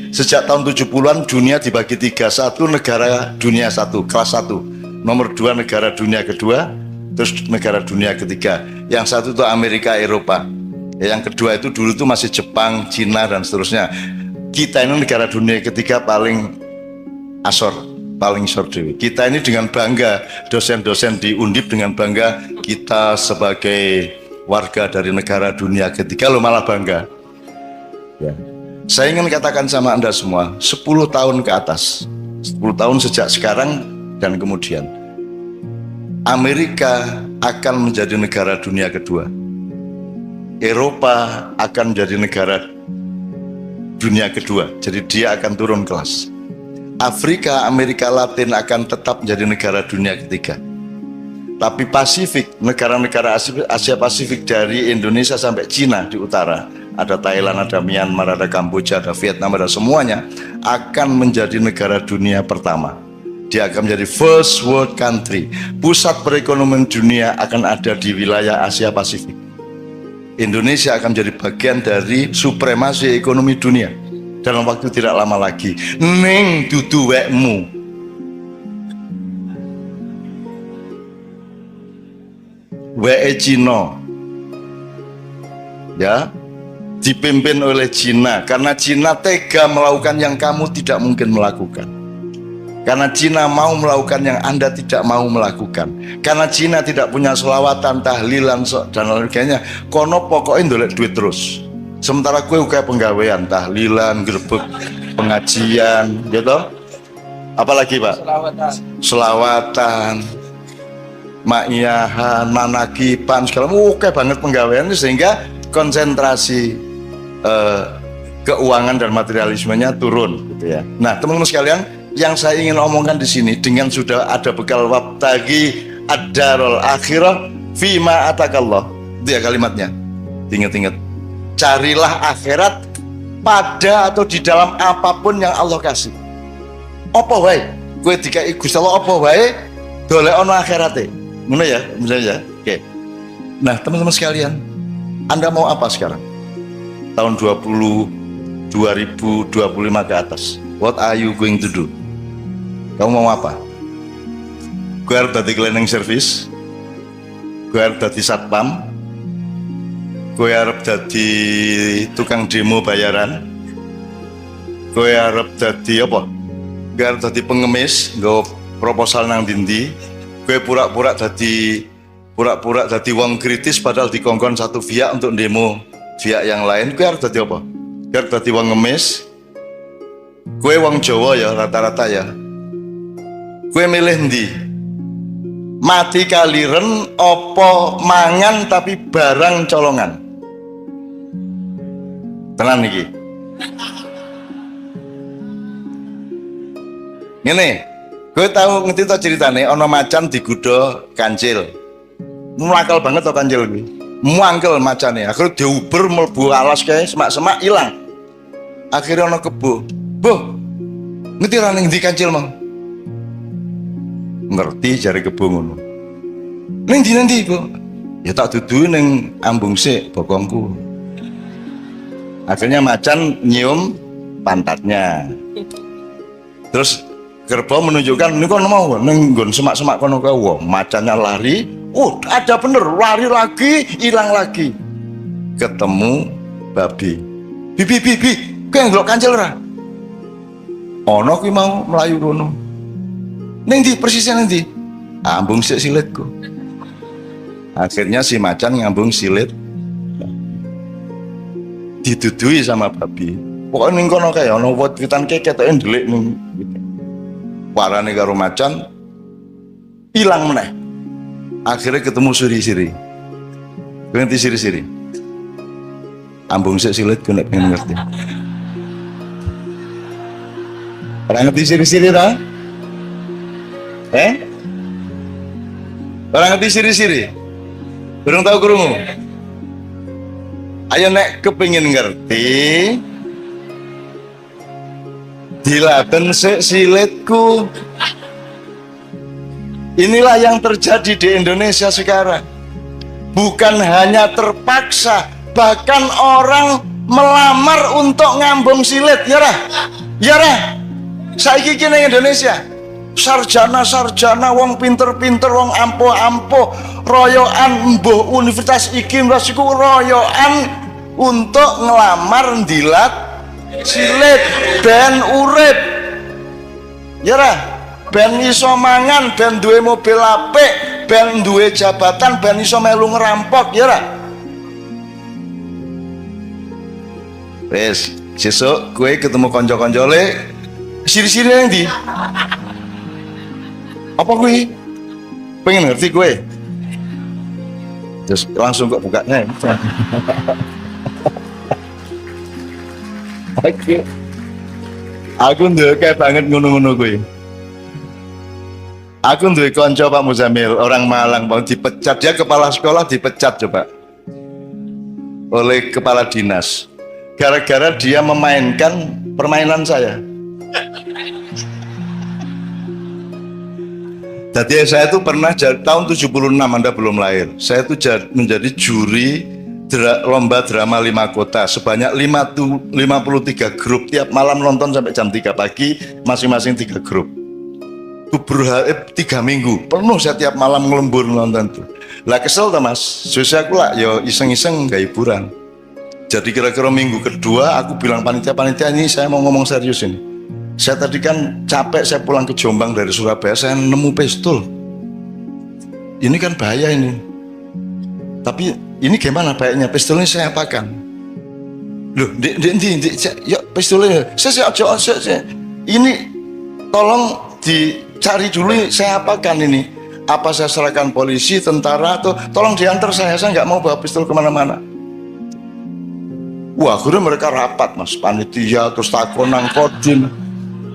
Sejak tahun 70-an dunia dibagi tiga. Satu negara dunia satu, kelas satu. Nomor dua negara dunia kedua, terus negara dunia ketiga. Yang satu itu Amerika, Eropa. Yang kedua itu dulu itu masih Jepang, Cina, dan seterusnya. Kita ini negara dunia ketiga paling asor, paling sordewi. Kita ini dengan bangga, dosen-dosen di Undip dengan bangga, kita sebagai warga dari negara dunia ketiga, lo malah bangga. Ya. Saya ingin katakan sama Anda semua, 10 tahun ke atas, 10 tahun sejak sekarang dan kemudian, Amerika akan menjadi negara dunia kedua. Eropa akan menjadi negara dunia kedua, jadi dia akan turun kelas. Afrika, Amerika Latin akan tetap menjadi negara dunia ketiga. Tapi Pasifik, negara-negara Asia Pasifik dari Indonesia sampai Cina di utara, ada Thailand, ada Myanmar, ada Kamboja, ada Vietnam, ada semuanya, akan menjadi negara dunia pertama. Dia akan menjadi first world country. Pusat perekonomian dunia akan ada di wilayah Asia Pasifik. Indonesia akan menjadi bagian dari supremasi ekonomi dunia dalam waktu tidak lama lagi. Ning dudu wekmu. Weke Cina. Ya, dipimpin oleh Cina, karena Cina tega melakukan yang kamu tidak mungkin melakukan, karena Cina mau melakukan yang Anda tidak mau melakukan, karena Cina tidak punya selawatan, tahlilan, dan lain sebagainya. Kono pokoknya ndolek duit terus, sementara gue kayak penggawean, tahlilan, gerbek, pengajian, gitu. Apalagi Pak? Selawatan, ma'iyahan, manakipan, segala oke banget penggaweannya, sehingga konsentrasi keuangan dan materialismenya turun, gitu ya. Nah, teman-teman sekalian, yang saya ingin omongkan di sini, dengan sudah ada bekal wabtagi ad-darul akhirah fima atakallah, itu ya kalimatnya. Ingat-ingat, carilah akhirat pada atau di dalam apapun yang Allah kasih. Apa wae kowe dikai Gusti Allah, apa wae dolek ono akhirate. Ngono ya, misalnya ya. Oke. Nah, teman-teman sekalian, Anda mau apa sekarang? Tahun 2025 ke atas. What are you going to do? Kamu mau apa? Gue harus jadi cleaning service, gue harus jadi satpam, gue harus jadi tukang demo bayaran, gue harus jadi apa? Gue harus jadi pengemis, gue proposal nang dindi, gue pura-pura jadi wong kritis padahal dikongkon satu pihak untuk demo pihak yang lain. Gue harus jadi apa? Gue harus jadi wong ngemis. Gue wong Jawa ya rata-rata ya. Gue milih ndi? Mati kaliren opo mangan tapi barang colongan. Tenan iki. Ngene, gue tahu ngerti to ceritane ana macan digodha kancil. Muangkel banget to kancil kuwi. Muangkel macane. Akhirnya diuber mlebu alas kae semak-semak ilang. Akhirnya ana kebo. Boh, ngerti ra ning ndi kancil mang? Ngerti jare kebo ngono. Ning ndi nanti, Bu? Ya tak dudu ning ambung sik bokongku. Akhirnya macan nyium pantatnya. Terus kerbau menunjukkan ini kan mau nenggon semak-semak kono kae. Macannya lari, ada bener, lari lagi, hilang lagi. Ketemu babi. Bi, kowe ndelok kancil ora? Ono kuwi mau melayu kono. Ning ndi persisnya ning ndi? Ambung sik silitku. Akhirnya si macan ngambung silit. Didudui sama babi. Pokoknya ning kono kae ono wit-witan keketoke ndelik ning warane karo macan hilang meneh. Akhirnya ketemu siri-siri. Ganti siri-siri. Ambung sik silit ku nek pengen ngerti. Ora ngerti siri-siri ta? Ora ngerti siri-siri? Durung tahu krungu? Ayo nek kepengin ngerti, dilaten sik silitku. Inilah yang terjadi di Indonesia sekarang. Bukan hanya terpaksa, bahkan orang melamar untuk ngambung silit, ya ra? Ya ra? Saiki iki ning Indonesia sarjana wong pinter-pinter wong ampuh-ampuh royoan mbuh universitas iki iku royoan untuk ngelamar ndilat silit ben urip, ya ra? Ben iso mangan, ben duwe mobil apik, ben duwe jabatan, ben iso melu ngerampok, ya ra? Wes, sesuk kowe ketemu kanca-kancane siri-siri nang ndi? Apa kowe? Pengen ngerti kowe? Terus langsung kok bukanya. Oke. Aku ndek banget ngono-ngono kowe. Aku duwe kanca Pak Muzamil, orang Malang, mau dipecat, dia kepala sekolah dipecat coba oleh kepala dinas gara-gara dia memainkan permainan saya. Jadi saya tuh pernah tahun 76, Anda belum lahir. Saya tuh menjadi juri lomba drama 5 kota sebanyak 53 grup, tiap malam nonton sampai jam 3 pagi, masing-masing 3 grup. 3 minggu penuh saya tiap malam ngelembur nonton tuh. Lah kesel tuh Mas, susah aku lah yo iseng-iseng gak hiburan. Jadi kira-kira minggu kedua aku bilang panitia ini saya mau ngomong serius ini. Saya tadi kan capek, saya pulang ke Jombang dari Surabaya, saya nemu pistol. Ini kan bahaya ini. Tapi ini gimana baiknya? Pistolnya saya apakan? Loh, yuk pistolnya. Saya ini tolong dicari dulu, saya apakan ini? Apa saya serahkan polisi, tentara, atau tolong diantar saya nggak mau bawa pistol kemana-mana. Wah, akhirnya mereka rapat Mas, panitia, terus takonang kodim,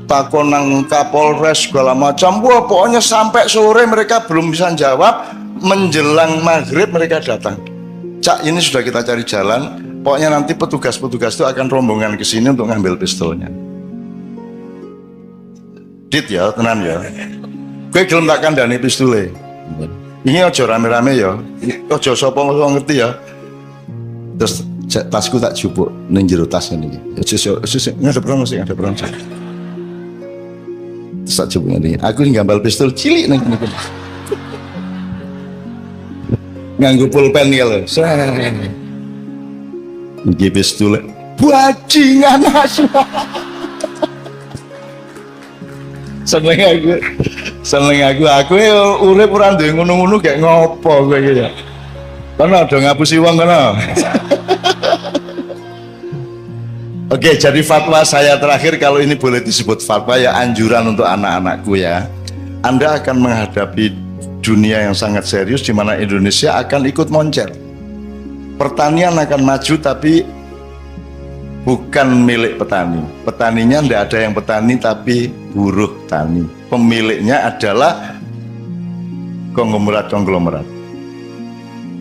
takonang kapolres segala macam. Wah, pokoknya sampai sore mereka belum bisa jawab. Menjelang maghrib mereka datang. Cak, ini sudah kita cari jalan. Pokoknya nanti petugas-petugas itu akan rombongan ke sini untuk ngambil pistolnya. Dit ya, tenan ya. Gue gelem tak kandhani pistole. Ini ojo rame-rame ya. Ojo sapa ngerti ya. Terus tasku tak jupuk ning jero tas ngene iki. Ngadep rono sing ngadep rono. Terus tak jupuk ngene. Aku ngambal pistol cilik nang kene. Nganggo pulpen iki lho. Iki pistol bajingan asu. Seneng aku urip ora duwe ngono-ngono kayak ngopo kowe iki ya. Kono do ngapusi wong kono. Oke, jadi fatwa saya terakhir, kalau ini boleh disebut fatwa ya, anjuran untuk anak-anakku ya. Anda akan menghadapi dunia yang sangat serius di mana Indonesia akan ikut moncer. Pertanian akan maju tapi bukan milik petani. Petaninya tidak ada yang petani tapi buruh tani. Pemiliknya adalah konglomerat.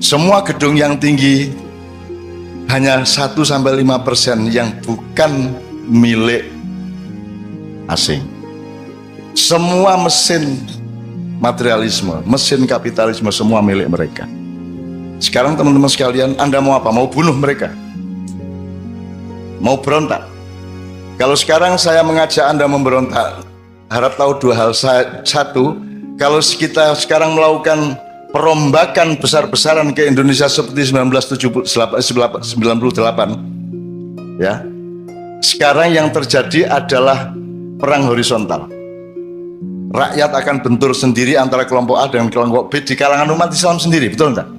Semua gedung yang tinggi hanya 1-5% yang bukan milik asing. Semua mesin materialisme, mesin kapitalisme semua milik mereka. Sekarang teman-teman sekalian, Anda mau apa? Mau bunuh mereka? Mau berontak? Kalau sekarang saya mengajak Anda memberontak, harap tahu 2 hal. Satu, kalau kita sekarang melakukan perombakan besar-besaran ke Indonesia seperti 1998 ya, sekarang yang terjadi adalah perang horizontal. Rakyat akan bentur sendiri antara kelompok A dengan kelompok B di kalangan umat Islam sendiri, betul enggak?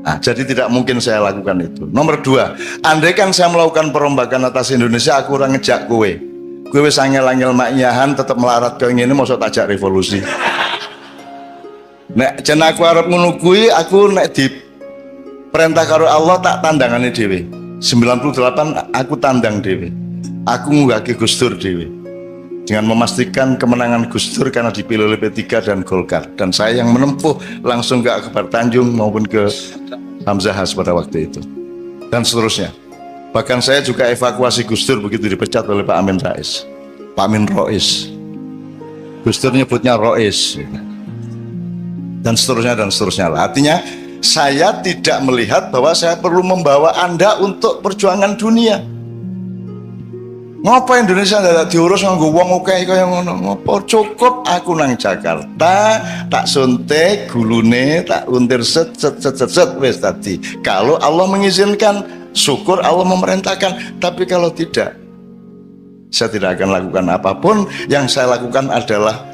Nah, jadi tidak mungkin saya lakukan itu. Nomor 2, andai kan saya melakukan perombakan atas Indonesia, aku orang ngejak kowe wis angel-angel maknyahan tetap melarat ke ngene, mosok tajak revolusi. Nek jen aku arep ngono kuwi, aku nek di perintah karo Allah tak tandangane dhewe. 98 aku tandang dhewe. Aku ngunggahke Gus Dur dhewe. Dengan memastikan kemenangan Gus Dur karena dipilih oleh P3 dan Golkar, dan saya yang menempuh langsung ke Akbar Tanjung maupun ke Hamzahas pada waktu itu. Dan seterusnya. Bahkan saya juga evakuasi Gus Dur begitu dipecat oleh Pak Amin Rais. Pak Amin Rais. Gus Dur nyebutnya Rais. Dan seterusnya. Artinya Saya tidak melihat bahwa saya perlu membawa Anda untuk perjuangan dunia. Ngopo Indonesia tidak diurus nganggo wong akeh kaya ngono? Ngopo cukup aku nang Jakarta, tak suntik gulune, tak untir set wis tadi. Kalau Allah mengizinkan, syukur Allah memerintahkan. Tapi kalau tidak, saya tidak akan lakukan apapun. Yang saya lakukan adalah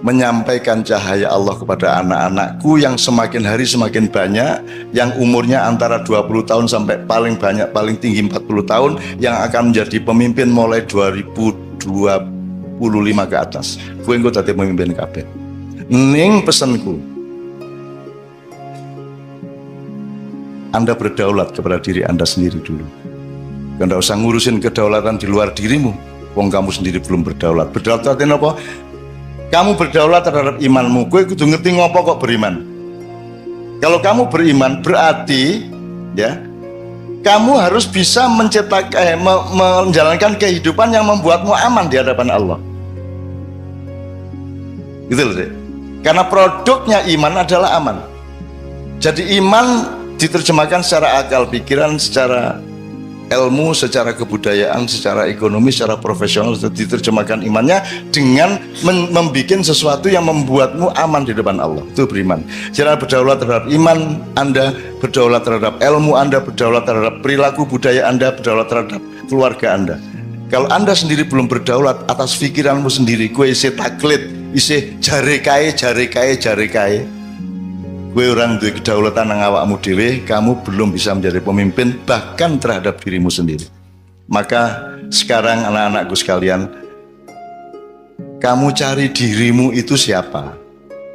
menyampaikan cahaya Allah kepada anak-anakku yang semakin hari semakin banyak, yang umurnya antara 20 tahun sampai paling banyak, paling tinggi 40 tahun, yang akan menjadi pemimpin mulai 2025 ke atas. Gue engko dadi pemimpin kabeh. Ning pesanku, Anda berdaulat kepada diri Anda sendiri dulu. Anda usah ngurusin kedaulatan di luar dirimu. Wong kamu sendiri belum berdaulat. Berdaulat artinya apa? Kamu berdaulat terhadap imanmu. Gue kudu ngerti ngopo kok beriman. Kalau kamu beriman berarti ya, kamu harus bisa menjalankan kehidupan yang membuatmu aman di hadapan Allah. Gitu loh deh. Karena produknya iman adalah aman. Jadi iman diterjemahkan secara akal pikiran, secara ilmu, secara kebudayaan, secara ekonomi, secara profesional. Diterjemahkan imannya dengan membuat sesuatu yang membuatmu aman di depan Allah. Itu beriman. Cara berdaulat terhadap iman Anda, berdaulat terhadap ilmu Anda, berdaulat terhadap perilaku budaya Anda, berdaulat terhadap keluarga Anda. Kalau Anda sendiri belum berdaulat atas pikiranmu sendiri, gue isi taklid, isi jare kae, gue orang duwe kedaulatan nang awakmu dhewe, kamu belum bisa menjadi pemimpin bahkan terhadap dirimu sendiri. Maka sekarang anak-anakku sekalian, kamu cari dirimu itu siapa?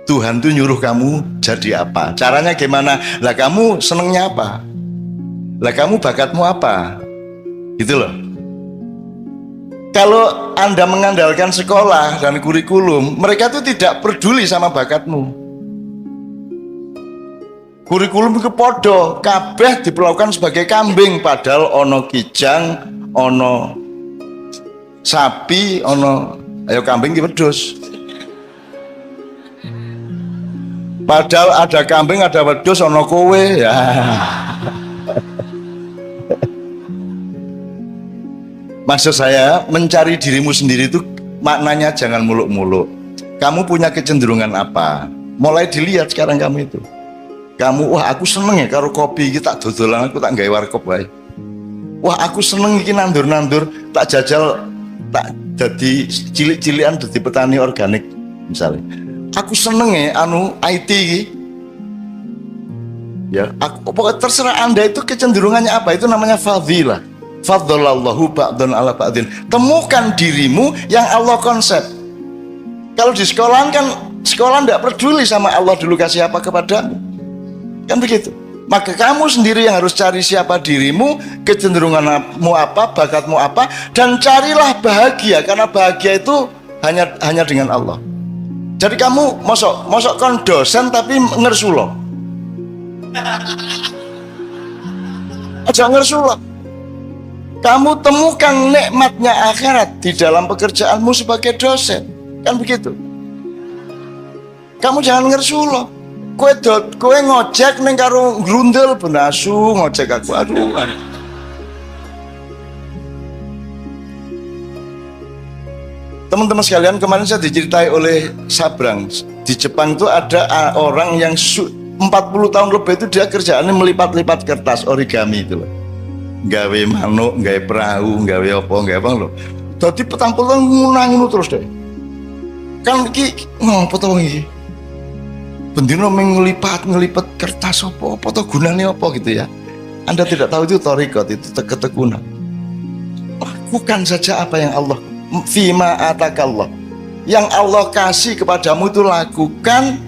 Tuhan tuh nyuruh kamu jadi apa? Caranya gimana? Lah kamu senengnya apa? Lah kamu bakatmu apa? Gitu loh. Kalau Anda mengandalkan sekolah dan kurikulum, mereka tuh tidak peduli sama bakatmu. Kurikulum itu podo, kabeh diperlakukan sebagai kambing, padahal ono kijang, ono sapi, ono ayo kambing ki wedhus. Padahal ada kambing, ada wedhus, ono kowe ya. Maksud saya, mencari dirimu sendiri itu maknanya jangan muluk-muluk. Kamu punya kecenderungan apa? Mulai dilihat sekarang kamu itu. Kamu, wah aku seneng ya karo kopi iki tak dodolan, aku tak gawe warkop wae. Wah aku seneng iki nandur-nandur, tak jajal, tak jadi cilik-cilikan jadi petani organik misalnya. Aku seneng ya anu IT iki. Ya, aku pokoknya terserah Anda itu kecenderungannya apa, itu namanya fadhilah. Faddalallahu ba'dun ala ba'din. Temukan dirimu yang Allah konsep. Kalau di sekolah kan sekolah tidak peduli sama Allah dulu kasih apa kepadamu. Kan begitu. Maka kamu sendiri yang harus cari siapa dirimu, kecenderunganmu apa, bakatmu apa, dan carilah bahagia, karena bahagia itu hanya dengan Allah. Jadi kamu mosok kon dosen tapi ngersulo. Aja ngersulo. Kamu temukan nikmatnya akhirat di dalam pekerjaanmu sebagai dosen. Kan begitu. Kamu jangan ngersulo. Kowe ngojek neng karo grundel benasu ngojek aku, aduh. Teman-teman sekalian, kemarin saya diceritai oleh Sabrang, di Jepang itu ada orang yang 40 tahun lebih itu dia kerjaannya melipat-lipat kertas origami itu loh. Gawe manuk, gawe perahu, gawe apa loh. Jadi petang-petang ngunang terus deh. Kan iki ngopo to iki? Bendino ngelipat kertas apa to gunanya apa gitu ya. Anda tidak tahu itu thariqat, itu ketekunan. Lakukan saja apa yang Allah fima atakallah, yang Allah kasih kepadamu itu lakukan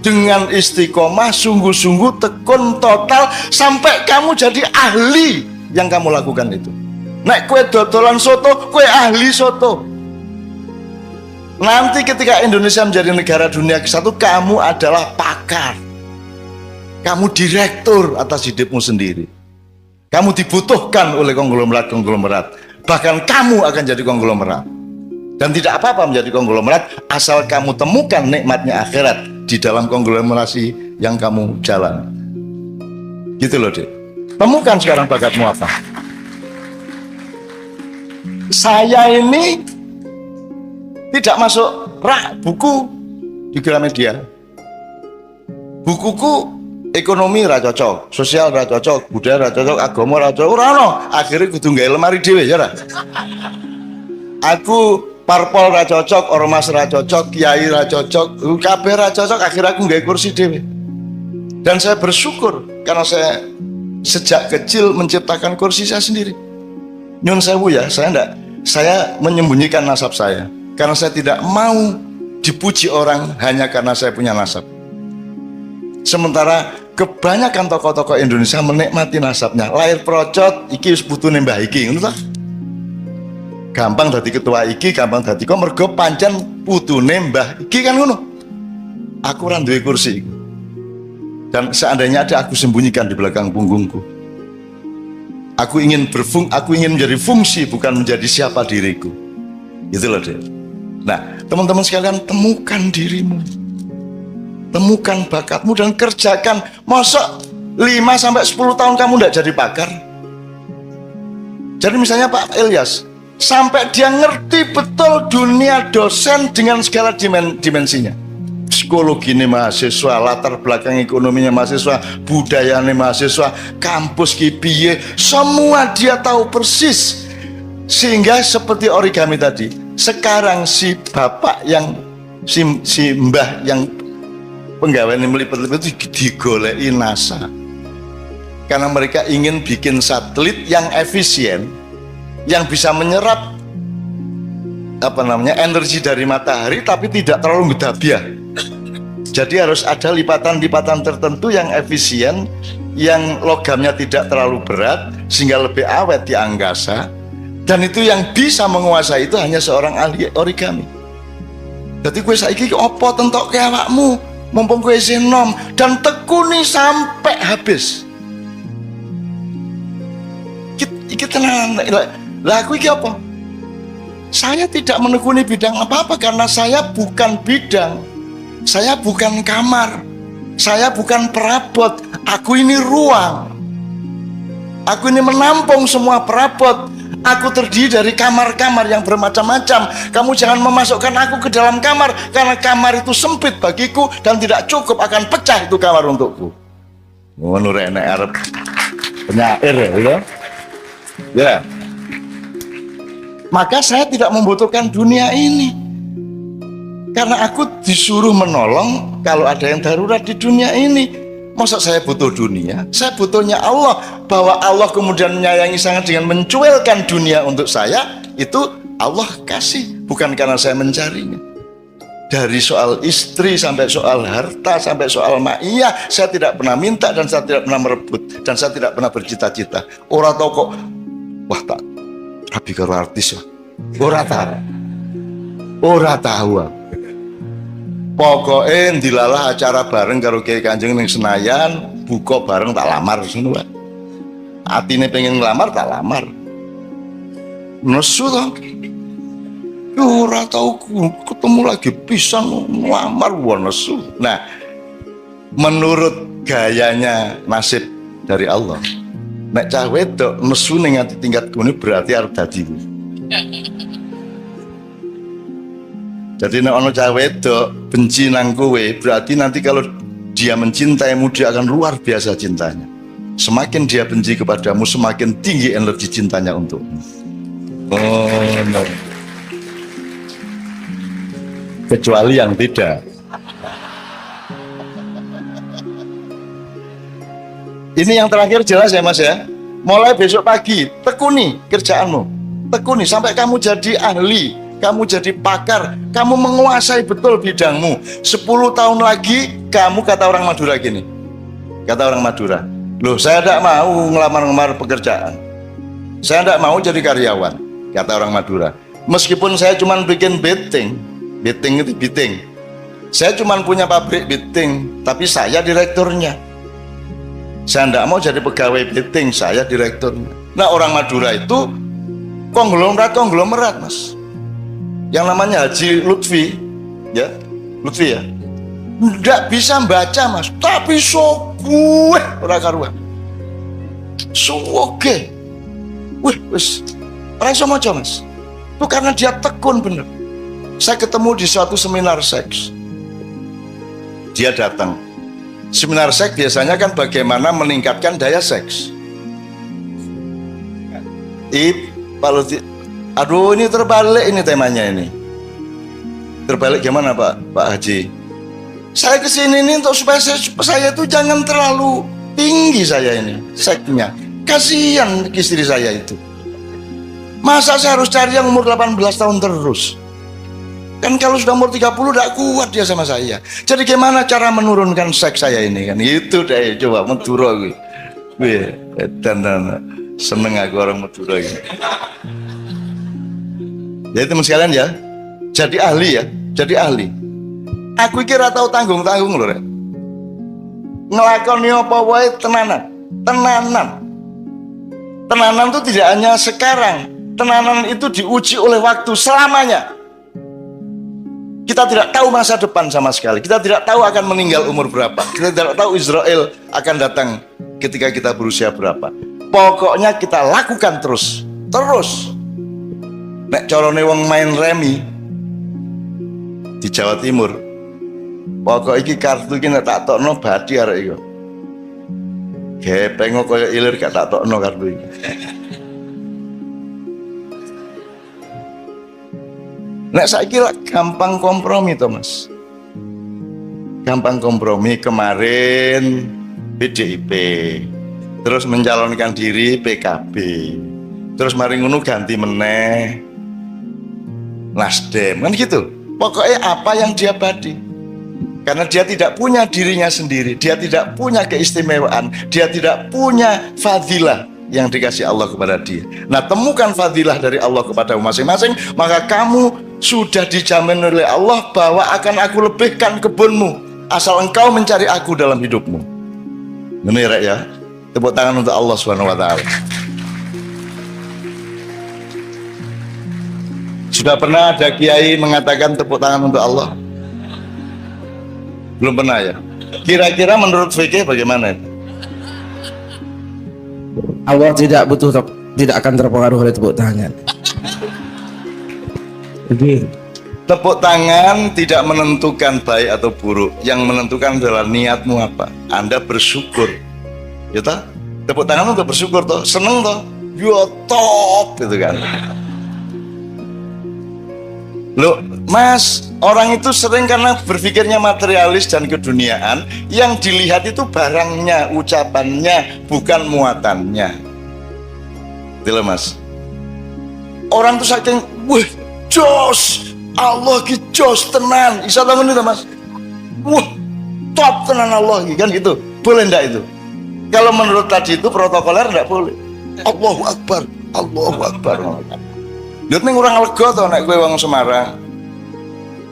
dengan istiqomah, sungguh-sungguh, tekun total sampai kamu jadi ahli yang kamu lakukan itu. Nek kue dodolan soto, kue ahli soto. Nanti ketika Indonesia menjadi negara dunia ke-1, kamu adalah pakar. Kamu direktur atas hidupmu sendiri. Kamu dibutuhkan oleh konglomerat. Bahkan kamu akan jadi konglomerat. Dan tidak apa-apa menjadi konglomerat asal kamu temukan nikmatnya akhirat di dalam konglomerasi yang kamu jalan. Gitu loh, Dek. Temukan sekarang bakatmu apa. Saya ini tidak masuk rak buku di Gramedia. Bukuku ekonomi ra cocok, sosial ra cocok, budaya ra cocok, agama ra cocok, ora ono. Akhire kudu gawe lemari dhewe ya ra. Aku parpol ra cocok, ormas ra cocok, kiai ra cocok, kabeh ra cocok, akhirnya aku gawe kursi dhewe. Dan saya bersyukur karena saya sejak kecil menciptakan kursi saya sendiri. Nyun sewu ya, saya menyembunyikan nasab saya karena saya tidak mau dipuji orang hanya karena saya punya nasab. Sementara kebanyakan tokoh-tokoh Indonesia menikmati nasabnya. Lahir procot, iki wis putune mbah iki, ngono ta? Gampang dadi ketua iki, gampang dadi kok mergo pancen putune mbah iki kan ngono. Aku ora duwe kursi. Dan seandainya ada, aku sembunyikan di belakang punggungku. Aku ingin menjadi fungsi, bukan menjadi siapa diriku. Gitu loh, Dek. Nah, teman-teman sekalian, temukan dirimu. Temukan bakatmu dan kerjakan. Masa 5-10 tahun kamu tidak jadi pakar? Jadi misalnya Pak Ilyas, sampai dia ngerti betul dunia dosen dengan segala dimensinya. Psikologi ini mahasiswa, latar belakang ekonominya mahasiswa, budayanya mahasiswa, kampus kipiye, semua dia tahu persis. Sehingga seperti origami tadi, sekarang si bapak yang si mbah yang penggawean yang melipet-lipet itu digoleki NASA karena mereka ingin bikin satelit yang efisien, yang bisa menyerap energi dari matahari tapi tidak terlalu ngedabiah. Jadi harus ada lipatan-lipatan tertentu yang efisien, yang logamnya tidak terlalu berat sehingga lebih awet di angkasa. Dan itu yang bisa menguasai itu hanya seorang ahli origami. Jadi kowe saiki opo tentokke awakmu, mumpung kowe isih nom, dan tekuni sampai habis. Iki tenan. Lah aku iki apa? Saya tidak menekuni bidang apa-apa karena saya bukan bidang. Saya bukan kamar. Saya bukan perabot. Aku ini ruang. Aku ini menampung semua perabot. Aku terdiri dari kamar-kamar yang bermacam-macam. Kamu jangan memasukkan aku ke dalam kamar, karena kamar itu sempit bagiku dan tidak cukup, akan pecah itu kamar untukku. Ngono rek nek arep penyair ya. Ya. Maka saya tidak membutuhkan dunia ini. Karena aku disuruh menolong kalau ada yang darurat di dunia ini. Masa saya butuh dunia? Saya butuhnya Allah. Bahwa Allah kemudian menyayangi sangat dengan mencuelkan dunia untuk saya, itu Allah kasih, bukan karena saya mencarinya. Dari soal istri sampai soal harta sampai soal ma'iyah, saya tidak pernah minta dan saya tidak pernah merebut dan saya tidak pernah bercita-cita. Orang tahu kok, wah tak rapi karo artis ya. Orang tahu. Pokoknya dilalah acara bareng karo Kiai Kanjeng ning Senayan, buka bareng tak lamar ngono wae. Atine pengen ngelamar tak lamar. Nesu to. Ora tau ketemu lagi pisan ngelamar nesu. Nah, menurut gayanya nasib dari Allah. Nek cah wedok nesu ning ati tingkat gune berarti arep dadi. Jadi nek ono cah wedok benci nang kowe, berarti nanti kalau dia mencintaimu dia akan luar biasa cintanya. Semakin dia benci kepadamu, semakin tinggi energi cintanya untukmu. Oh no. Kecuali yang tidak. Ini yang terakhir jelas ya Mas ya. Mulai besok pagi tekuni kerjaanmu, tekuni sampai kamu jadi ahli. Kamu jadi pakar, kamu menguasai betul bidangmu. 10 tahun lagi, kamu kata orang Madura gini. Kata orang Madura, loh saya tidak mau ngelamar-ngelamar pekerjaan. Saya tidak mau jadi karyawan, kata orang Madura. Meskipun saya cuma bikin beting itu beting. Saya cuma punya pabrik beting, tapi saya direkturnya. Saya tidak mau jadi pegawai beting, saya direkturnya. Nah orang Madura itu konglomerat Mas. Yang namanya Haji Lutfi, ya, Lutfi ya. ndak bisa baca mas, tapi soguh ora karuan, suwoge, wis ora iso maca mas. Itu karena dia tekun bener. Saya ketemu di suatu seminar seks, dia datang. Seminar seks biasanya kan bagaimana meningkatkan daya seks. Aduh ini terbalik ini temanya ini. Terbalik gimana Pak Haji? Saya kesini ini untuk supaya saya itu jangan terlalu tinggi saya ini seksnya. Kasihan istri saya itu. Masa saya harus cari yang umur 18 tahun terus? Kan kalau sudah umur 30 tidak kuat dia sama saya. Jadi gimana cara menurunkan seks saya ini kan? Itu deh coba Madura gue. Dan seneng aku orang Madura gitu. Jadi teman sekalian ya, jadi ahli ya, jadi ahli. Aku kira tahu tanggung-tanggung loh. Ngelakoni apa wae tenanan. Tenanan itu tidak hanya sekarang. Tenanan itu diuji oleh waktu selamanya. Kita tidak tahu masa depan sama sekali. Kita tidak tahu akan meninggal umur berapa. Kita tidak tahu Israel akan datang ketika kita berusia berapa. Pokoknya kita lakukan terus. Nek corone wong main remi di Jawa Timur. Pokok iki kartu iki nek tak tokno badi arek iku. Gepeng koyo ilir gak tak tokno kartu iki. Nek saiki gampang kompromi to Mas. Gampang kompromi. Kemarin PDIP, terus mencalonkan diri PKB, terus mari ngono ganti meneh Nasdem, kan gitu. Pokoknya apa yang dia badi, karena dia tidak punya dirinya sendiri, dia tidak punya keistimewaan, dia tidak punya fadilah yang dikasih Allah kepada dia. Nah, temukan fadilah dari Allah kepada masing-masing, maka kamu sudah dijamin oleh Allah bahwa akan aku lebihkan kebunmu asal engkau mencari aku dalam hidupmu. Benar ya? Tepuk tangan untuk Allah Subhanahu wa taala. Sudah pernah ada kiai mengatakan tepuk tangan untuk Allah? Belum pernah ya? Kira-kira menurut fikih bagaimana? Allah tidak akan terpengaruh oleh tepuk tangan. Jadi tepuk tangan tidak menentukan baik atau buruk. Yang menentukan adalah niatmu apa. Anda bersyukur, ya toh? Tepuk tangan untuk bersyukur toh, seneng toh, yo top gitu kan. Loh, Mas, orang itu sering karena berpikirnya materialis dan keduniaan, yang dilihat itu barangnya, ucapannya, bukan muatannya. Gitu Mas. Orang tuh saking, wah, jos, Allah ki jos tenan. Isa tangan itu Mas. Wah, top tenan Allah ki kan gitu. Boleh ndak itu? Kalau menurut tadi itu protokoler ndak boleh. Allahu Akbar, Allahu Akbar. Lihat nih orang lega tau nek gue wong Semarang.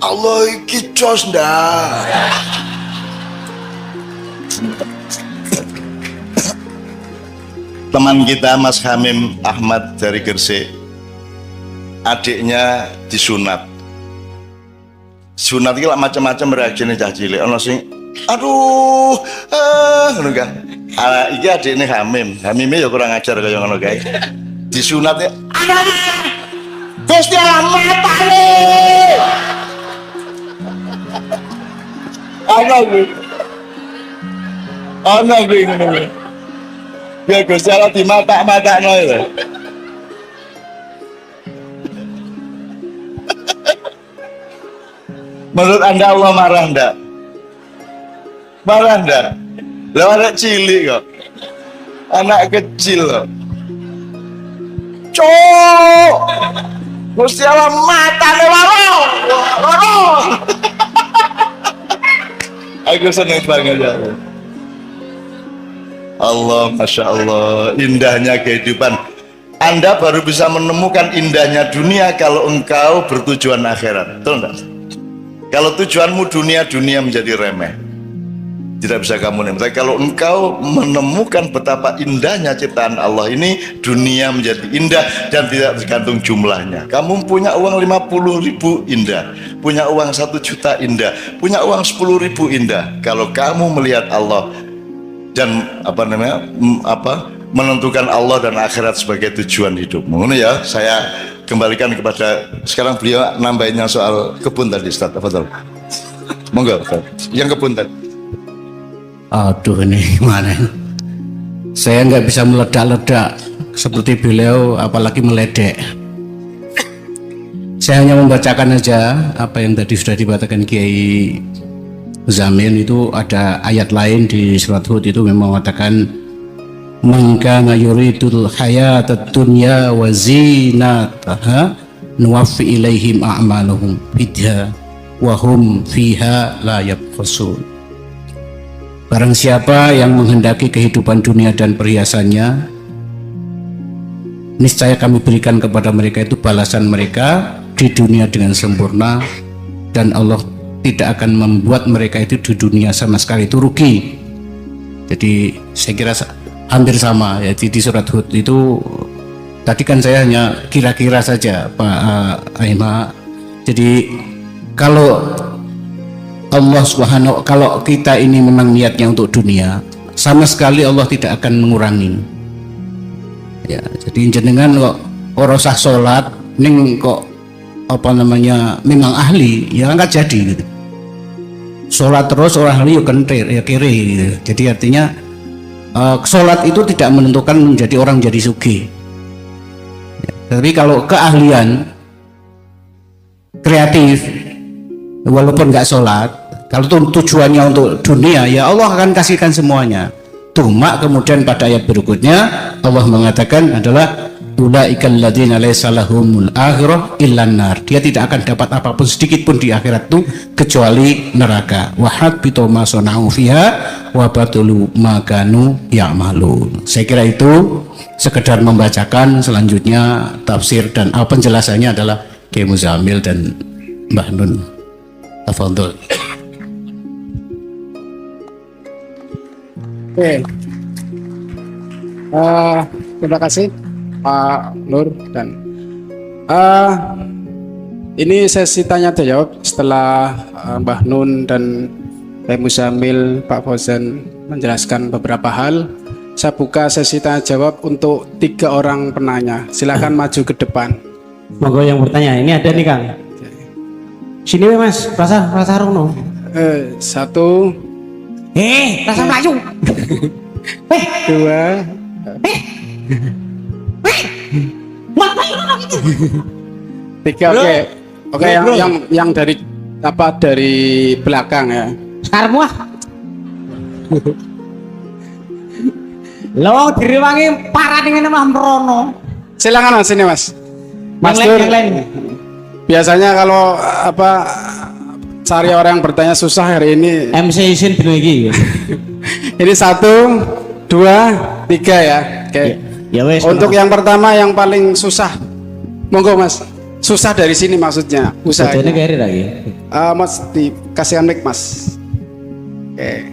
Allah iki jos ndak. Teman kita Mas Hamim Ahmad dari Gresik, adiknya disunat. Sunat iki macam-macam reaksinya cah cilik. Ono sing aduh, ngono kan. Iki adiknya Hamime ya kurang ajar kaya ngono kae. Disunatnya Gusti Allah matane. Ana gue ngono. Ya Gusti Allah di mata-matakno lho. Menurut Anda Allah marah enggak? Marah enggak? Lah anak cilik kok. Anak kecil kok. Cok. Gusti Allah matane loro. Aku seneng banget ya. Allah, Masya Allah, indahnya kehidupan. Anda baru bisa menemukan indahnya dunia kalau engkau bertujuan akhirat. Betul enggak? Kalau tujuanmu dunia menjadi remeh, tidak bisa kamu nikmati. Kalau engkau menemukan betapa indahnya ciptaan Allah ini, dunia menjadi indah dan tidak tergantung jumlahnya. Kamu punya uang 50.000 indah, punya uang 1 juta indah, punya uang 10.000 indah. Kalau kamu melihat Allah dan menentukan Allah dan akhirat sebagai tujuan hidupmu. Ini ya, saya kembalikan kepada sekarang beliau nambahinnya soal kebun tadi, Ustaz. Apa monggo, yang kebun tadi. Aduh, ini gimana? Saya nggak bisa meledak-ledak seperti beliau, apalagi meledek. Saya hanya membacakan aja apa yang tadi sudah dibacakan Kiai Zamil. Itu ada ayat lain di surat Hud itu memang mengatakan man kana yuridul hayatad dunya wa zinataha nuwaffi ilaihim a'malahum fiha wa hum fiha la yabkhasun. Barang siapa yang menghendaki kehidupan dunia dan perhiasannya, niscaya kami berikan kepada mereka itu balasan mereka di dunia dengan sempurna, dan Allah tidak akan membuat mereka itu di dunia sama sekali itu rugi. Jadi saya kira hampir sama ya di surat Hud itu. Tadi kan saya hanya kira-kira saja Pak Aima. Jadi kalau Allah Subhanahu, kalau kita ini memang niatnya untuk dunia, sama sekali Allah tidak akan mengurangi. Ya, jadi jenengan kok ora usah salat ning kok memang ahli, ya enggak jadi gitu. Salat terus orang ahli yo kentir ya kiri gitu. Jadi artinya salat itu tidak menentukan menjadi orang jadi sugih. Ya, tapi kalau keahlian kreatif walaupun nggak sholat, kalau tujuannya untuk dunia, ya Allah akan kasihkan semuanya. Cuma kemudian pada ayat berikutnya Allah mengatakan adalah ulaikal ladzina laisa lahumul akhirah illan nar. Dia tidak akan dapat apapun sedikit pun di akhirat itu kecuali neraka. Wa habitu ma sana'u fiha wa batulu ma kanu ya'malun. Saya kira itu sekedar membacakan. Selanjutnya tafsir dan penjelasannya adalah Kiai Muzamil dan Mbah Nun. Tafadhol. Oke. Terima kasih Pak Nur dan ini sesi tanya jawab setelah Mbah Nun dan Kiai Muzamil, Pak Fauzan menjelaskan beberapa hal. Saya buka sesi tanya jawab untuk 3 orang penanya. Silakan maju ke depan. Monggo yang bertanya. Ini ada nih Kang. Sini Mas, rasa rono. 1, Rasa Melayu. 2, Ngapain rono gitu? 3. Oke, yang dari belakang ya. Sekarang wah. Lo diriwangi parah dengan Mas Rono. Silakan Mas, sini Mas. Mas Nur, Yang lain. biasanya kalau cari orang yang bertanya susah hari ini. MC isin bener iki. Ini 1, 2, 3 ya. Oke. Ya wes. Untuk yang pertama yang paling susah, monggo Mas. Susah dari sini maksudnya ini usahanya. kiri lagi. Mas dikasih mic Mas. Oke.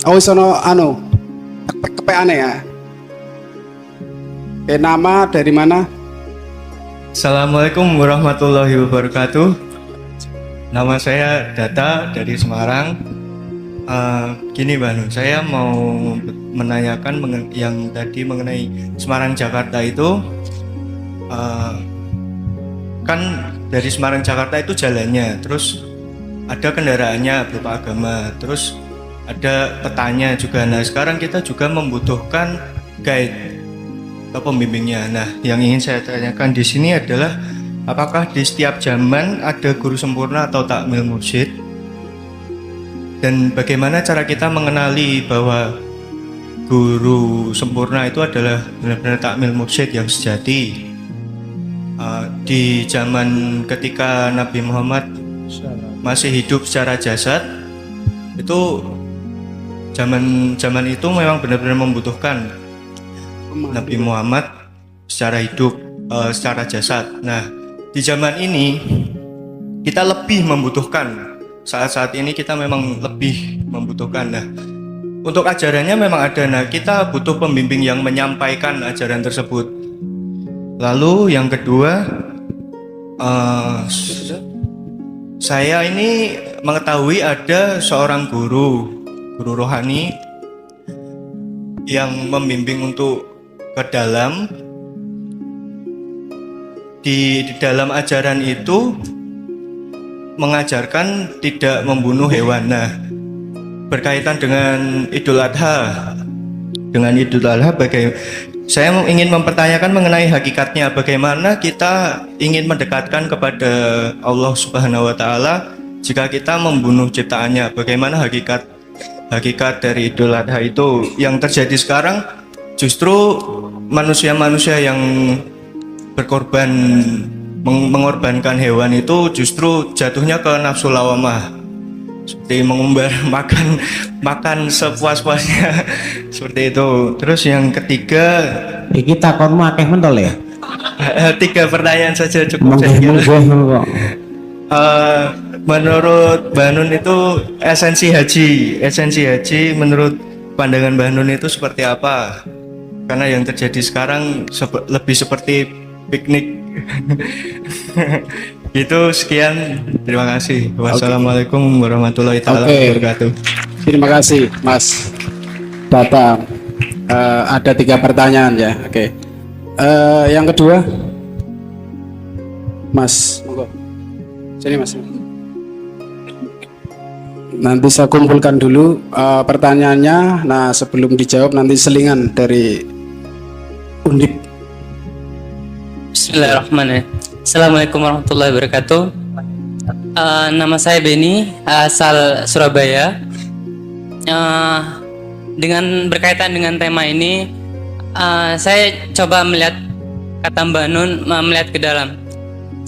Oh sono kepeane ya. Oke, nama dari mana? Assalamualaikum warahmatullahi wabarakatuh. Nama saya Data dari Semarang. Gini Mbak Nun, saya mau menanyakan yang tadi mengenai Semarang Jakarta itu. Kan dari Semarang Jakarta itu jalannya, terus ada kendaraannya berupa agama, terus ada petanya juga. Nah sekarang kita juga membutuhkan guide atau pembimbingnya. Nah yang ingin saya tanyakan di sini adalah apakah di setiap zaman ada guru sempurna atau takmil mursyid, dan bagaimana cara kita mengenali bahwa guru sempurna itu adalah benar-benar takmil mursyid yang sejati. Di zaman ketika Nabi Muhammad masih hidup secara jasad, itu zaman itu memang benar-benar membutuhkan Nabi Muhammad secara hidup, secara jasad. Nah di zaman ini kita lebih membutuhkan, saat-saat ini kita memang lebih membutuhkan. Nah untuk ajarannya memang ada, nah kita butuh pembimbing yang menyampaikan ajaran tersebut. Lalu yang kedua, Saya ini mengetahui ada seorang guru rohani yang membimbing untuk ke dalam. Di dalam ajaran itu mengajarkan tidak membunuh hewan. Nah, berkaitan dengan Idul Adha. Saya ingin mempertanyakan mengenai hakikatnya, bagaimana kita ingin mendekatkan kepada Allah Subhanahu wa taala jika kita membunuh ciptaannya. Bagaimana hakikat dari Idul Adha itu? Yang terjadi sekarang justru manusia-manusia yang berkorban mengorbankan hewan itu justru jatuhnya ke nafsu lawamah, seperti mengumbar makan sepuas-puasnya seperti itu. Terus yang ketiga, Iki takonmu akeh mentol ya? 3 pertanyaan saja cukup saya kira. Menurut Mbah Nun itu esensi haji menurut pandangan Mbah Nun itu seperti apa? Karena yang terjadi sekarang lebih seperti piknik. Itu sekian, terima kasih. Wassalamualaikum warahmatullahi wabarakatuh. Terima kasih Mas Datang. Ada 3 pertanyaan ya. Oke. Yang kedua, Mas, monggo. Sini Mas. Nanti saya kumpulkan dulu pertanyaannya. Nah, sebelum dijawab nanti selingan dari Undip. Bismillahirrahmanirrahim. Assalamualaikum warahmatullahi wabarakatuh. Nama saya Beni, asal Surabaya. Dengan berkaitan dengan tema ini, saya coba melihat kata Mbak Nun, melihat ke dalam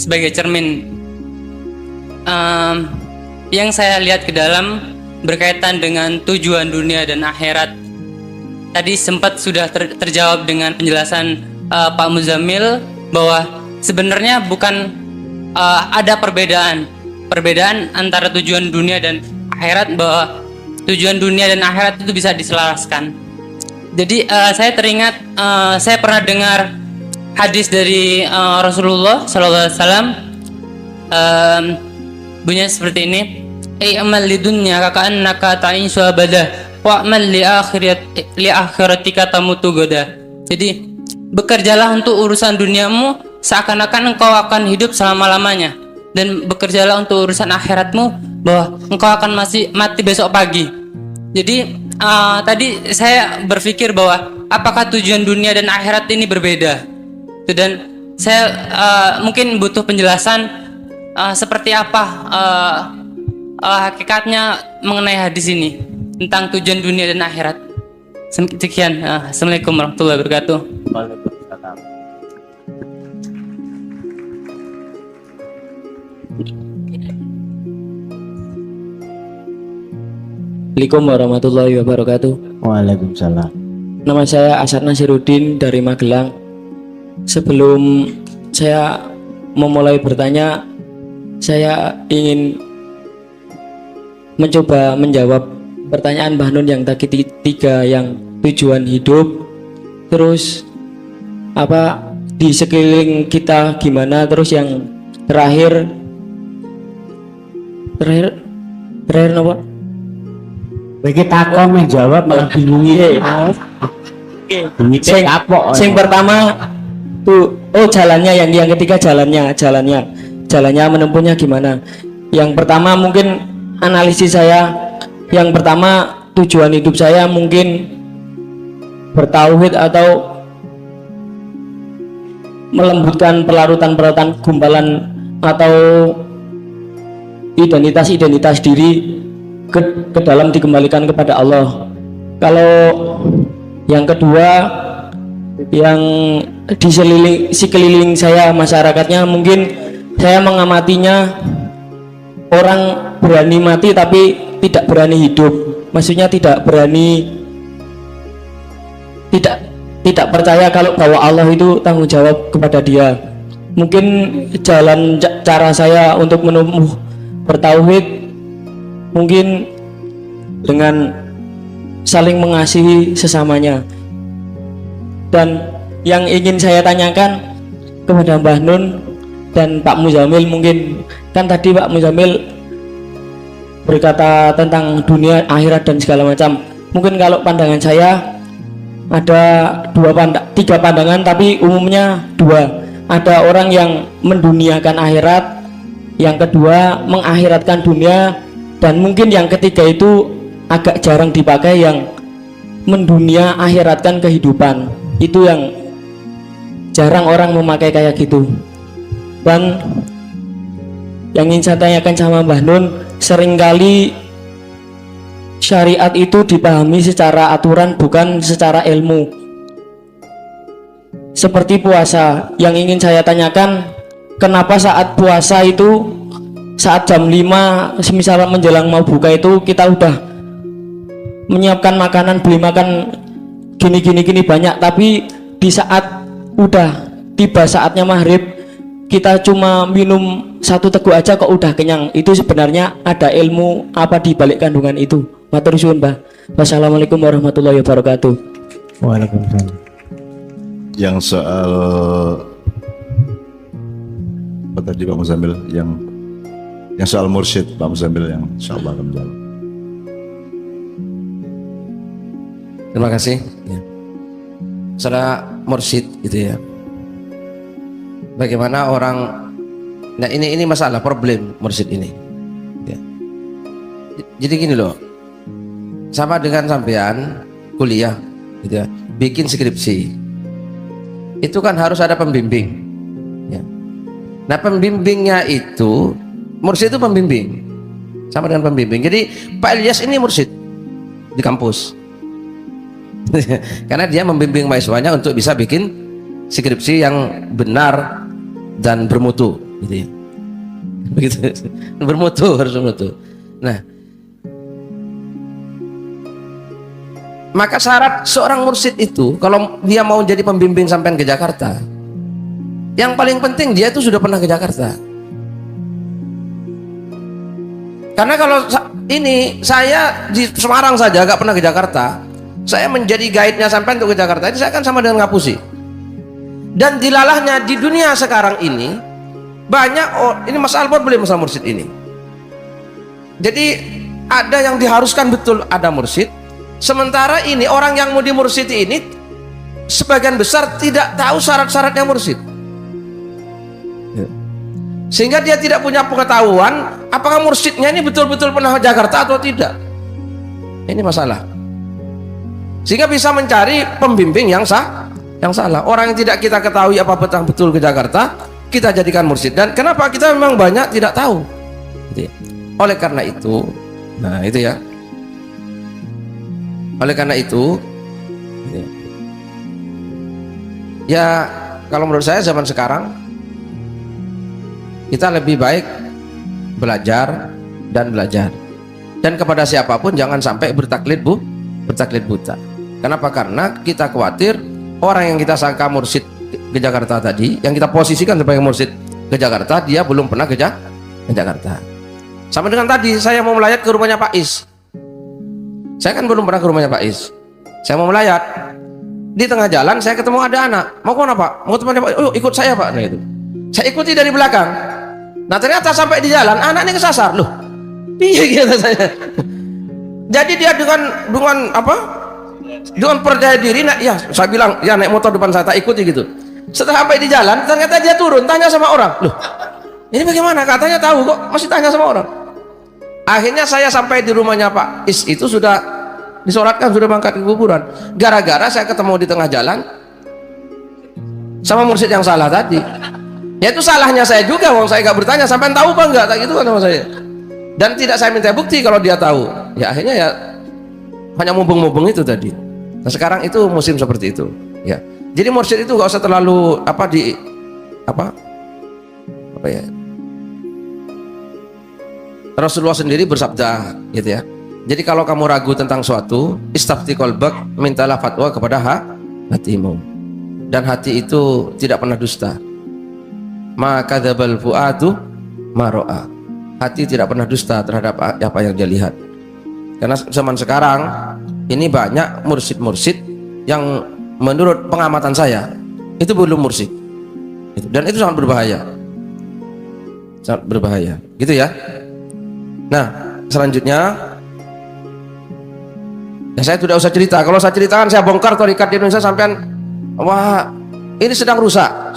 sebagai cermin. Yang saya lihat ke dalam berkaitan dengan tujuan dunia dan akhirat. Tadi sempat sudah terjawab dengan penjelasan Pak Muzamil bahwa sebenarnya bukan ada perbedaan antara tujuan dunia dan akhirat, bahwa tujuan dunia dan akhirat itu bisa diselaraskan. Jadi saya teringat, saya pernah dengar hadis dari Rasulullah SAW, bunyinya seperti ini: amal lidunya ka'annaka ta'ishu abadah wa amal li akhiratika tamutu goda. Jadi bekerjalah untuk urusan duniamu seakan-akan engkau akan hidup selama-lamanya, dan bekerjalah untuk urusan akhiratmu bahwa engkau akan mati besok pagi. Jadi tadi saya berpikir bahwa apakah tujuan dunia dan akhirat ini berbeda? Dan saya mungkin butuh penjelasan seperti apa hakikatnya mengenai hadis ini tentang tujuan dunia dan akhirat. Sekian. Assalamualaikum warahmatullahi wabarakatuh. Assalamualaikum warahmatullahi wabarakatuh. Waalaikumsalam. Nama saya Asad Nasiruddin dari Magelang. Sebelum saya memulai bertanya, saya ingin mencoba menjawab pertanyaan Mbah Nun yang tadi 3, yang tujuan hidup, terus apa di sekeliling kita gimana, terus yang terakhir apa? Iki takon menjawab malah bingung iki. Sing pertama tuh, jalannya, yang ketiga jalannya menempuhnya gimana. Yang pertama mungkin analisis saya, yang pertama tujuan hidup saya mungkin bertauhid atau melembutkan pelarutan gumpalan atau identitas diri ke dalam dikembalikan kepada Allah. Kalau yang kedua, yang di sekeliling saya, masyarakatnya, mungkin saya mengamatinya orang berani mati tapi tidak berani hidup. Maksudnya tidak percaya kalau bahwa Allah itu tanggung jawab kepada dia. Mungkin cara saya untuk menumbuh bertauhid mungkin dengan saling mengasihi sesamanya. Dan yang ingin saya tanyakan kepada Mbah Nun, dan Pak Muzamil, mungkin kan tadi Pak Muzamil berkata tentang dunia akhirat dan segala macam. Mungkin kalau pandangan saya ada tiga pandangan, tapi umumnya dua. Ada orang yang menduniakan akhirat, yang kedua mengakhiratkan dunia, dan mungkin yang ketiga itu agak jarang dipakai, yang mendunia akhiratkan kehidupan. Itu yang jarang orang memakai kayak gitu. Dan yang ingin saya tanyakan sama Mbah Nun, seringkali syariat itu dipahami secara aturan, bukan secara ilmu. Seperti puasa, yang ingin saya tanyakan, kenapa saat puasa itu, saat jam 5 misalnya menjelang mau buka itu, kita udah menyiapkan makanan, beli makan gini banyak, tapi di saat udah tiba saatnya maghrib, kita cuma minum 1 teguk aja kok udah kenyang. Itu sebenarnya ada ilmu apa di balik kandungan itu? Matur suwun, Mbah. Wassalamualaikum warahmatullahi wabarakatuh. Waalaikumsalam. Yang soal apa tadi Pak Muzamil, yang soal mursyid Pak Muzamil yang insyaallah akan menjawab. Terima kasih. Ya. Saudara mursyid gitu ya. Bagaimana orang, nah ini masalah problem mursyid ini. Ya. Jadi gini loh, sama dengan sampean kuliah, gitu ya, bikin skripsi, itu kan harus ada pembimbing. Ya. Nah pembimbingnya itu, mursyid itu pembimbing, sama dengan pembimbing. Jadi Pak Ilyas ini mursyid di kampus. Karena dia membimbing mahasiswanya untuk bisa bikin skripsi yang benar dan bermutu, gitu ya. Begitu, bermutu, harus bermutu. Nah, maka syarat seorang mursyid itu, kalau dia mau jadi pembimbing sampai ke Jakarta, yang paling penting dia itu sudah pernah ke Jakarta. Karena kalau ini saya di Semarang saja gak pernah ke Jakarta, saya menjadi guide-nya sampai untuk ke Jakarta, ini saya kan sama dengan ngapusi. Dan dilalahnya di dunia sekarang ini banyak ini masalah problem masalah mursyid ini. Jadi ada yang diharuskan betul ada mursyid, sementara ini orang yang mau dimursyidi ini sebagian besar tidak tahu syarat-syaratnya mursyid, sehingga dia tidak punya pengetahuan apakah mursyidnya ini betul-betul pernah ke Jakarta atau tidak. Ini masalah, sehingga bisa mencari pembimbing yang salah. Orang yang tidak kita ketahui apa betul ke Jakarta, kita jadikan mursyid. Dan kenapa kita memang banyak tidak tahu, gitu ya. Oleh karena itu, nah itu ya, oleh karena itu gitu ya, kalau menurut saya zaman sekarang kita lebih baik belajar dan belajar, dan kepada siapapun jangan sampai bertaklid buta. Kenapa? Karena kita khawatir orang yang kita sangka mursyid ke Jakarta tadi, yang kita posisikan sebagai mursyid ke Jakarta, dia belum pernah ke Jakarta. Sama dengan tadi saya mau melayat ke rumahnya Pak Is, saya kan belum pernah ke rumahnya Pak Is. Saya mau melayat, di tengah jalan saya ketemu ada anak, mau kemana Pak? Mau temannya Pak? Oh ikut saya Pak. Nah itu, saya ikuti dari belakang. Nah ternyata sampai di jalan anak ini kesasar loh. Iya gitu saya. Jadi dia dengan percaya diri, ya saya bilang ya naik motor depan saya, tak ikuti gitu. Setelah sampai di jalan ternyata dia turun, tanya sama orang, loh ini bagaimana, katanya tahu kok masih tanya sama orang. Akhirnya saya sampai di rumahnya Pak Is, itu sudah disolatkan, sudah berangkat ke kuburan, gara-gara saya ketemu di tengah jalan sama mursyid yang salah tadi. Ya itu salahnya saya juga, wong saya gak bertanya sampai tahu apa enggak, tak gitu kan sama saya. Dan tidak saya minta bukti kalau dia tahu. Ya akhirnya ya hanya mumpung-mumpung itu tadi. Nah sekarang itu musim seperti itu ya. Jadi mursyid itu gak usah terlalu Rasulullah sendiri bersabda gitu ya. Jadi kalau kamu ragu tentang suatu, istafti qalbak, mintalah fatwa kepada hatimu. Dan hati itu tidak pernah dusta. Ma kadzabal fuadu ma ra'a. Hati tidak pernah dusta terhadap apa yang dia lihat. Karena zaman sekarang ini banyak mursyid-mursyid yang menurut pengamatan saya itu belum mursyid. Dan itu sangat berbahaya. sangat berbahaya. Gitu ya. Nah, selanjutnya ya saya tidak usah cerita. Kalau saya ceritakan saya bongkar tarekat di Indonesia sampean, wah, ini sedang rusak.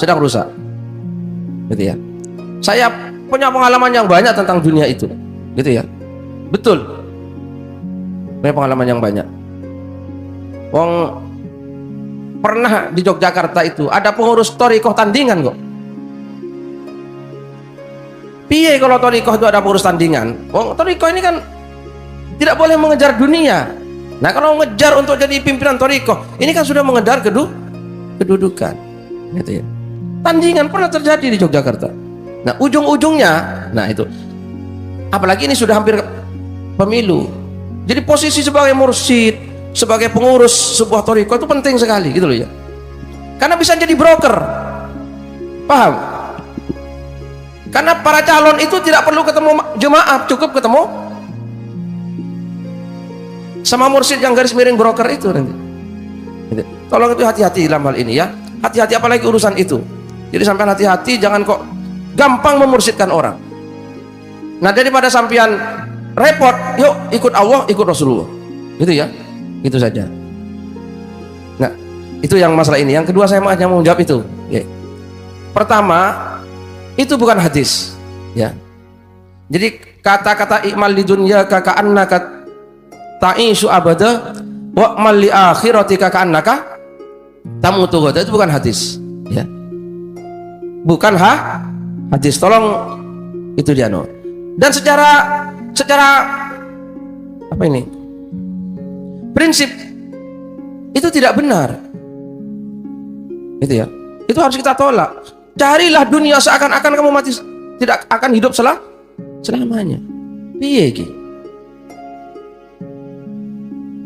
Gitu ya. Saya punya pengalaman yang banyak tentang dunia itu. Gitu ya. Betul. Punya pengalaman yang banyak. Wong pernah di Yogyakarta itu ada pengurus thariqah tandingan kok. Piye kalau thariqah itu ada pengurus tandingan? Wong thariqah ini kan tidak boleh mengejar dunia. Nah, kalau mengejar untuk jadi pimpinan thariqah, ini kan sudah mengejar kedudukan. Gitu ya. Tandingan pernah terjadi di Yogyakarta. Nah, ujung-ujungnya, nah itu. Apalagi ini sudah hampir pemilu. Jadi posisi sebagai mursyid, sebagai pengurus sebuah thariqah itu penting sekali, gitu loh ya. Karena bisa jadi broker. Paham? Karena para calon itu tidak perlu ketemu jemaah, cukup ketemu sama mursyid yang garis miring broker itu nanti. Tolong itu hati-hati dalam hal ini ya. Hati-hati apalagi urusan itu. Jadi sampai hati-hati, jangan kok gampang memursyidkan orang. Nah, daripada sampean repot, yuk ikut Allah, ikut Rasulullah. Gitu ya. Itu saja. Nah, itu yang masalah ini. Yang kedua saya mau menjawab itu. Ya. Pertama, itu bukan hadis, ya. Jadi kata-kata i'mal lidunya ka'annaka ta'ishu abada wa mal li akhiratika ka'annaka tamutu ghada, itu bukan hadis, ya. Bukan hadis. Tolong itu dia no. Dan secara apa ini? Prinsip itu tidak benar. Itu ya. Itu harus kita tolak. Carilah dunia seakan-akan kamu mati, tidak akan hidup selamanya. Piye iki?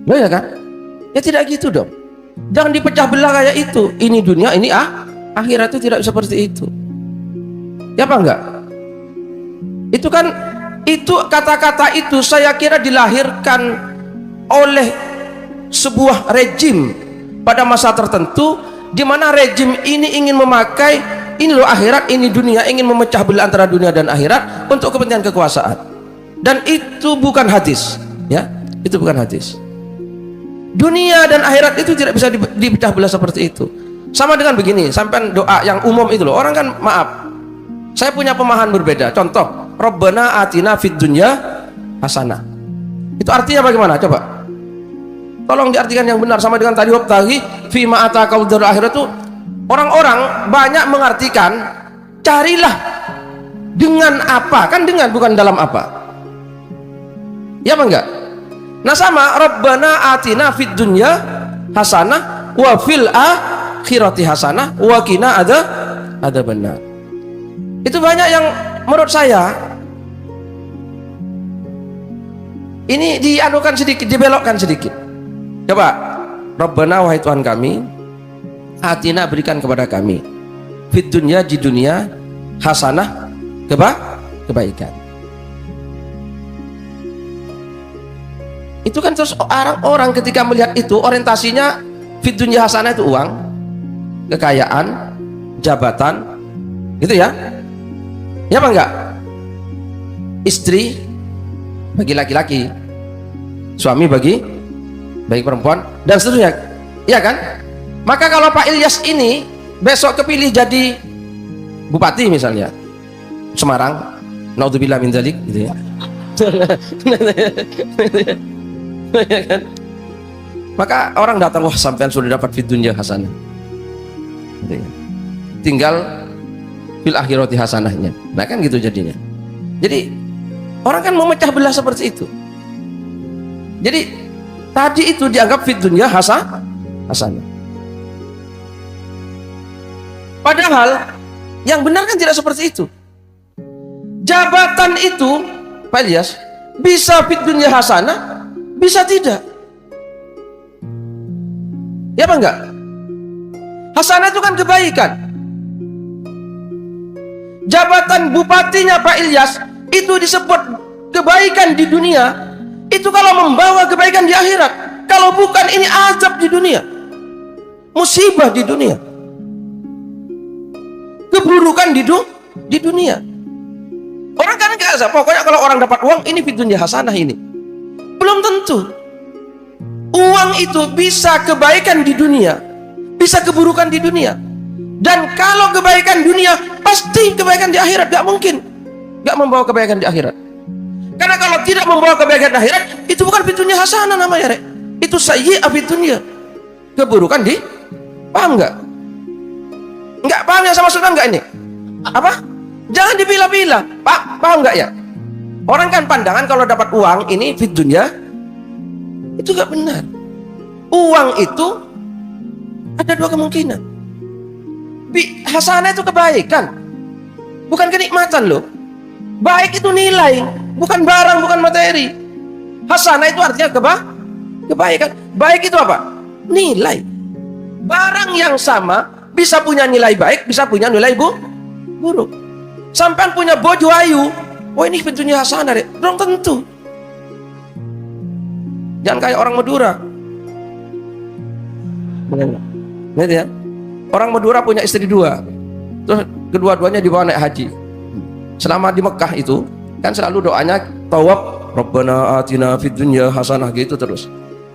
Loh ya kan? Ya tidak gitu dong. Jangan dipecah belah kayak itu. Ini dunia, ini akhirat, itu tidak seperti itu. Ya apa enggak? Itu kan, itu kata-kata itu saya kira dilahirkan oleh sebuah rejim pada masa tertentu, di mana rejim ini ingin memakai ini loh akhirat, ini dunia, ingin memecah belah antara dunia dan akhirat untuk kepentingan kekuasaan. Dan itu bukan hadis, ya. Itu bukan hadis. Dunia dan akhirat itu tidak bisa dipecah belah seperti itu. Sama dengan begini, sampai doa yang umum itu loh. Orang kan, maaf, saya punya pemahaman berbeda. Contoh, Rabbana atina fid dunya hasanah. Itu artinya bagaimana? Coba. Tolong diartikan yang benar. Sama dengan tadi wabtaghi fima atakal darul akhirat itu, orang-orang banyak mengartikan carilah dengan apa, kan dengan, bukan dalam apa. Ya apa enggak? Nah sama, Rabbana atina fid dunya hasanah wa fil akhirati hasanah wa qina ada benar. Itu banyak yang menurut saya ini dianukan sedikit, dibelokkan sedikit. Coba, Rabbana wahai Tuhan kami, atina berikan kepada kami fit dunya, di dunia hasanah, kebaikan. Itu kan terus orang-orang ketika melihat itu orientasinya fit dunya hasanah itu uang, kekayaan, jabatan, gitu ya. Ya apa enggak? Istri bagi laki-laki, suami bagi perempuan, dan seterusnya. Iya kan? Maka kalau Pak Ilyas ini besok kepilih jadi bupati misalnya Semarang, naudzubillah min dzalik, gitu ya. Ya kan? Maka orang datang, wah sampean sudah dapat fid dunya hasanah. Gitu ya. Tinggal fil akhirati hasanahnya. Nah kan gitu jadinya. Jadi orang kan memecah belah seperti itu. Jadi tadi itu dianggap fid dunya hasanah. Padahal yang benar kan tidak seperti itu. Jabatan itu, Pak Ilyas, bisa fid dunya hasanah, bisa tidak. Ya apa enggak? Hasanah itu kan kebaikan. Jabatan bupatinya Pak Ilyas itu disebut kebaikan di dunia. Itu kalau membawa kebaikan di akhirat. Kalau bukan, ini azab di dunia, musibah di dunia, keburukan di dunia. kan enggak, pokoknya kalau orang dapat uang ini fid dunya hasanah ini. Belum tentu. Uang itu bisa kebaikan di dunia, bisa keburukan di dunia. Dan kalau kebaikan dunia, pasti kebaikan di akhirat. Gak mungkin gak membawa kebaikan di akhirat. Karena kalau tidak membawa kebaikan di akhirat, itu bukan fid dunya hasanah namanya, Rek. Itu sayyi'ah fid dunya. Keburukan di, paham nggak? Nggak paham ya sama Sultan nggak ini? Apa? Jangan dipilah-pilah. Paham nggak ya? Orang kan pandangan kalau dapat uang ini fid dunya, itu nggak benar. Uang itu ada dua kemungkinan. Hasanah itu kebaikan, bukan kenikmatan loh. Baik itu nilai, bukan barang, bukan materi. Hasanah itu artinya kebaikan. Baik itu apa? Nilai. Barang yang sama bisa punya nilai baik, bisa punya nilai buruk. Sampai punya bojo ayu, oh ini bentuknya hasanah deh. Belum tentu. Jangan kayak orang Madura. Benar ya? Orang Madura punya istri dua, terus kedua-duanya dibawa naik haji. Selama di Mekah itu kan selalu doanya tawab, Rabbana atina fid dunya hasanah gitu terus.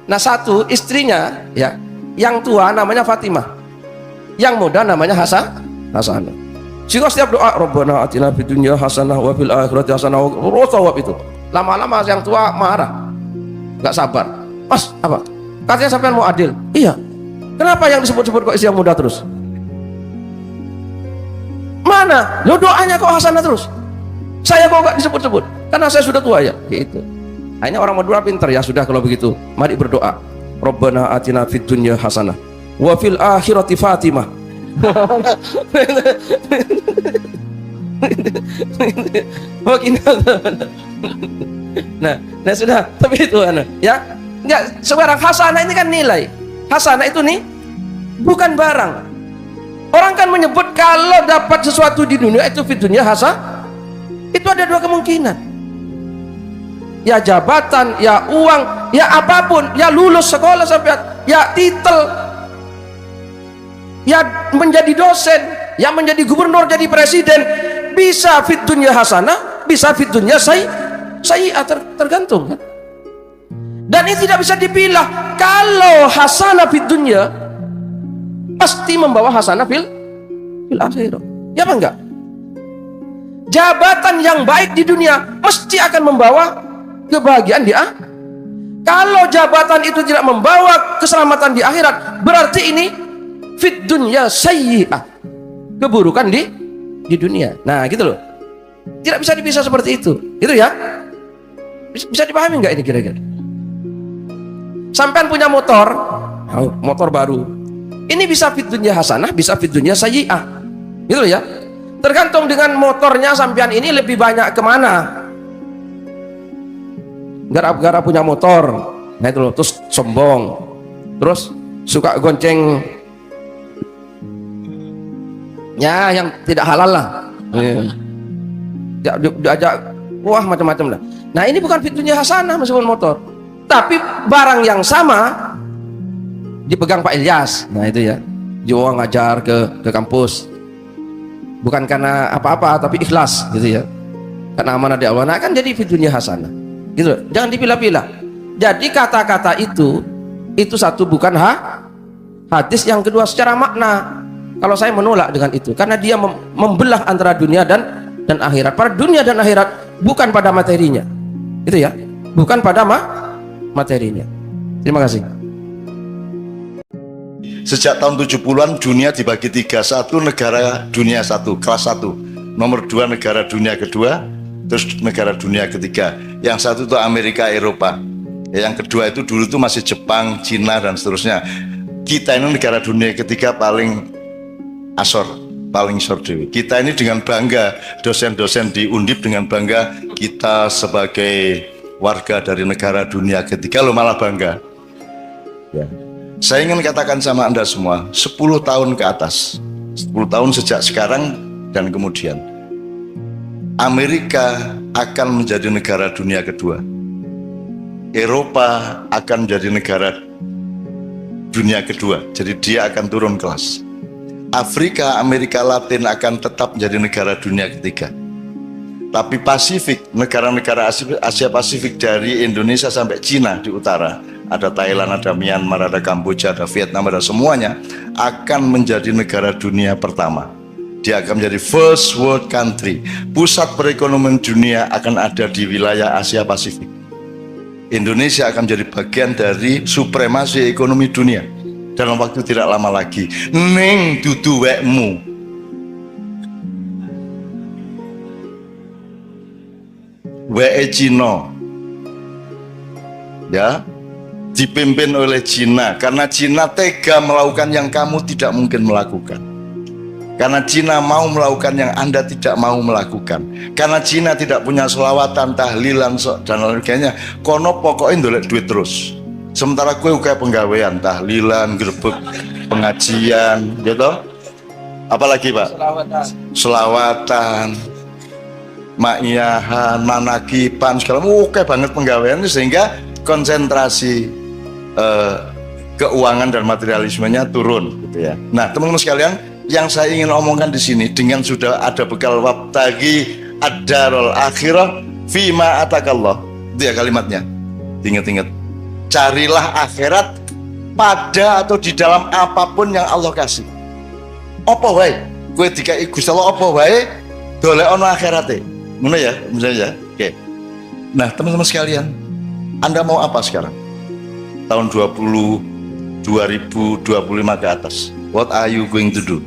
Nah satu istrinya ya, yang tua namanya Fatimah, yang muda namanya Hasanah. Jika setiap doa Rabbana atina fid dunya hasanah wa fil akhirati hasanah wa tawab itu, lama-lama yang tua marah, nggak sabar. Mas apa? Katanya sampean mau adil. Iya. Kenapa yang disebut-sebut kok istri yang muda terus? Mana? Lo doanya kok hasanah terus? Saya kok gak disebut-sebut? Karena saya sudah tua ya. Gitu. Akhirnya orang Madura pintar ya, sudah kalau begitu. Mari berdoa. Rabbana atina fid dunya hasanah wa fil akhirati Fatimah. Nah sudah, tapi itu ya. Enggak, sekarang hasanah ini kan nilai. Hasanah itu nih bukan barang. Orang kan menyebut kalau dapat sesuatu di dunia itu fid dunya hasanah. Itu ada dua kemungkinan. Ya jabatan, ya uang, ya apapun, ya lulus sekolah sampai ya titel, ya menjadi dosen, ya menjadi gubernur, jadi presiden, bisa fid dunya hasanah, bisa fid dunya sayyi'ah, tergantung kan. Dan ini tidak bisa dipilah. Kalau hasanah fid dunya pasti membawa hasanah fil akhirah. Ya apa enggak? Jabatan yang baik di dunia mesti akan membawa kebahagiaan di akhirat. Kalau jabatan itu tidak membawa keselamatan di akhirat, berarti ini fid dunya sayyi'ah, keburukan di dunia. Nah gitu loh, tidak bisa dipisah seperti itu. Itu ya, bisa dipahami nggak ini kira-kira? Sampean punya motor baru, ini bisa fid dunya hasanah, bisa fid dunya sayyi'ah, gitu loh ya. Tergantung dengan motornya sampean ini lebih banyak kemana. Gara-gara punya motor, nah itu loh, terus sombong, terus suka gonceng ya yang tidak halal lah, diajak wah macam-macam lah. Nah ini bukan fid dunya hasanah meskipun motor, tapi barang yang sama dipegang Pak Ilyas. Nah itu ya, Jawa ngajar ke kampus bukan karena apa-apa tapi ikhlas gitu ya, karena amanah di Allah. Nah kan jadi fid dunya hasanah gitu loh. Jangan dipilah-pilah. Jadi kata-kata itu satu bukan hadis, yang kedua secara makna. Kalau saya menolak dengan itu karena dia membelah antara dunia dan akhirat. Pada dunia dan akhirat bukan pada materinya. Itu ya, bukan pada materinya. Terima kasih. Sejak tahun 70-an dunia dibagi tiga. Satu negara dunia satu, kelas 1. Nomor 2 negara dunia kedua, terus negara dunia ketiga. Yang satu itu Amerika, Eropa. Yang kedua itu dulu itu masih Jepang, Cina dan seterusnya. Kita ini negara dunia ketiga paling asor, paling sordewi. Kita ini dengan bangga, dosen-dosen di Undip dengan bangga kita sebagai warga dari negara dunia ketiga, lo malah bangga. Ya. Saya ingin katakan sama Anda semua, 10 tahun ke atas, 10 tahun sejak sekarang dan kemudian, Amerika akan menjadi negara dunia kedua. Eropa akan menjadi negara dunia kedua, jadi dia akan turun kelas. Afrika, Amerika Latin akan tetap menjadi negara dunia ketiga. Tapi Pasifik, negara-negara Asia Pasifik dari Indonesia sampai Cina di utara, ada Thailand, ada Myanmar, ada Kamboja, ada Vietnam, ada semuanya, akan menjadi negara dunia pertama. Dia akan menjadi first world country. Pusat perekonomian dunia akan ada di wilayah Asia Pasifik. Indonesia akan menjadi bagian dari supremasi ekonomi dunia dalam waktu tidak lama lagi. Ning dudu wekmu. WE Cina, ya, dipimpin oleh Cina, karena Cina tega melakukan yang kamu tidak mungkin melakukan, karena Cina mau melakukan yang Anda tidak mau melakukan, karena Cina tidak punya selawatan, tahlilan, dan lain sebagainya. Kono pokoknya ndolek duit terus, sementara kue kayak penggawean, tahlilan, gerbek, pengajian, gitu. Apalagi Pak? Selawatan, ma'iyahan, manakipan, segala oke banget penggawean, sehingga konsentrasi keuangan dan materialismenya turun, gitu ya. Nah, teman-teman sekalian, yang saya ingin omongkan di sini, dengan sudah ada bekal wabtagi ad-darul akhirah fima atakallah, itu ya kalimatnya. Ingat-ingat, carilah akhirat pada atau di dalam apapun yang Allah kasih. Apa wae? Kowe dikai Gusti Allah apa wae, dolek ono akhirate. Mana ya, misalnya ya. Oke. Nah, teman-teman sekalian, Anda mau apa sekarang? Tahun 2025 ke atas. What are you going to do?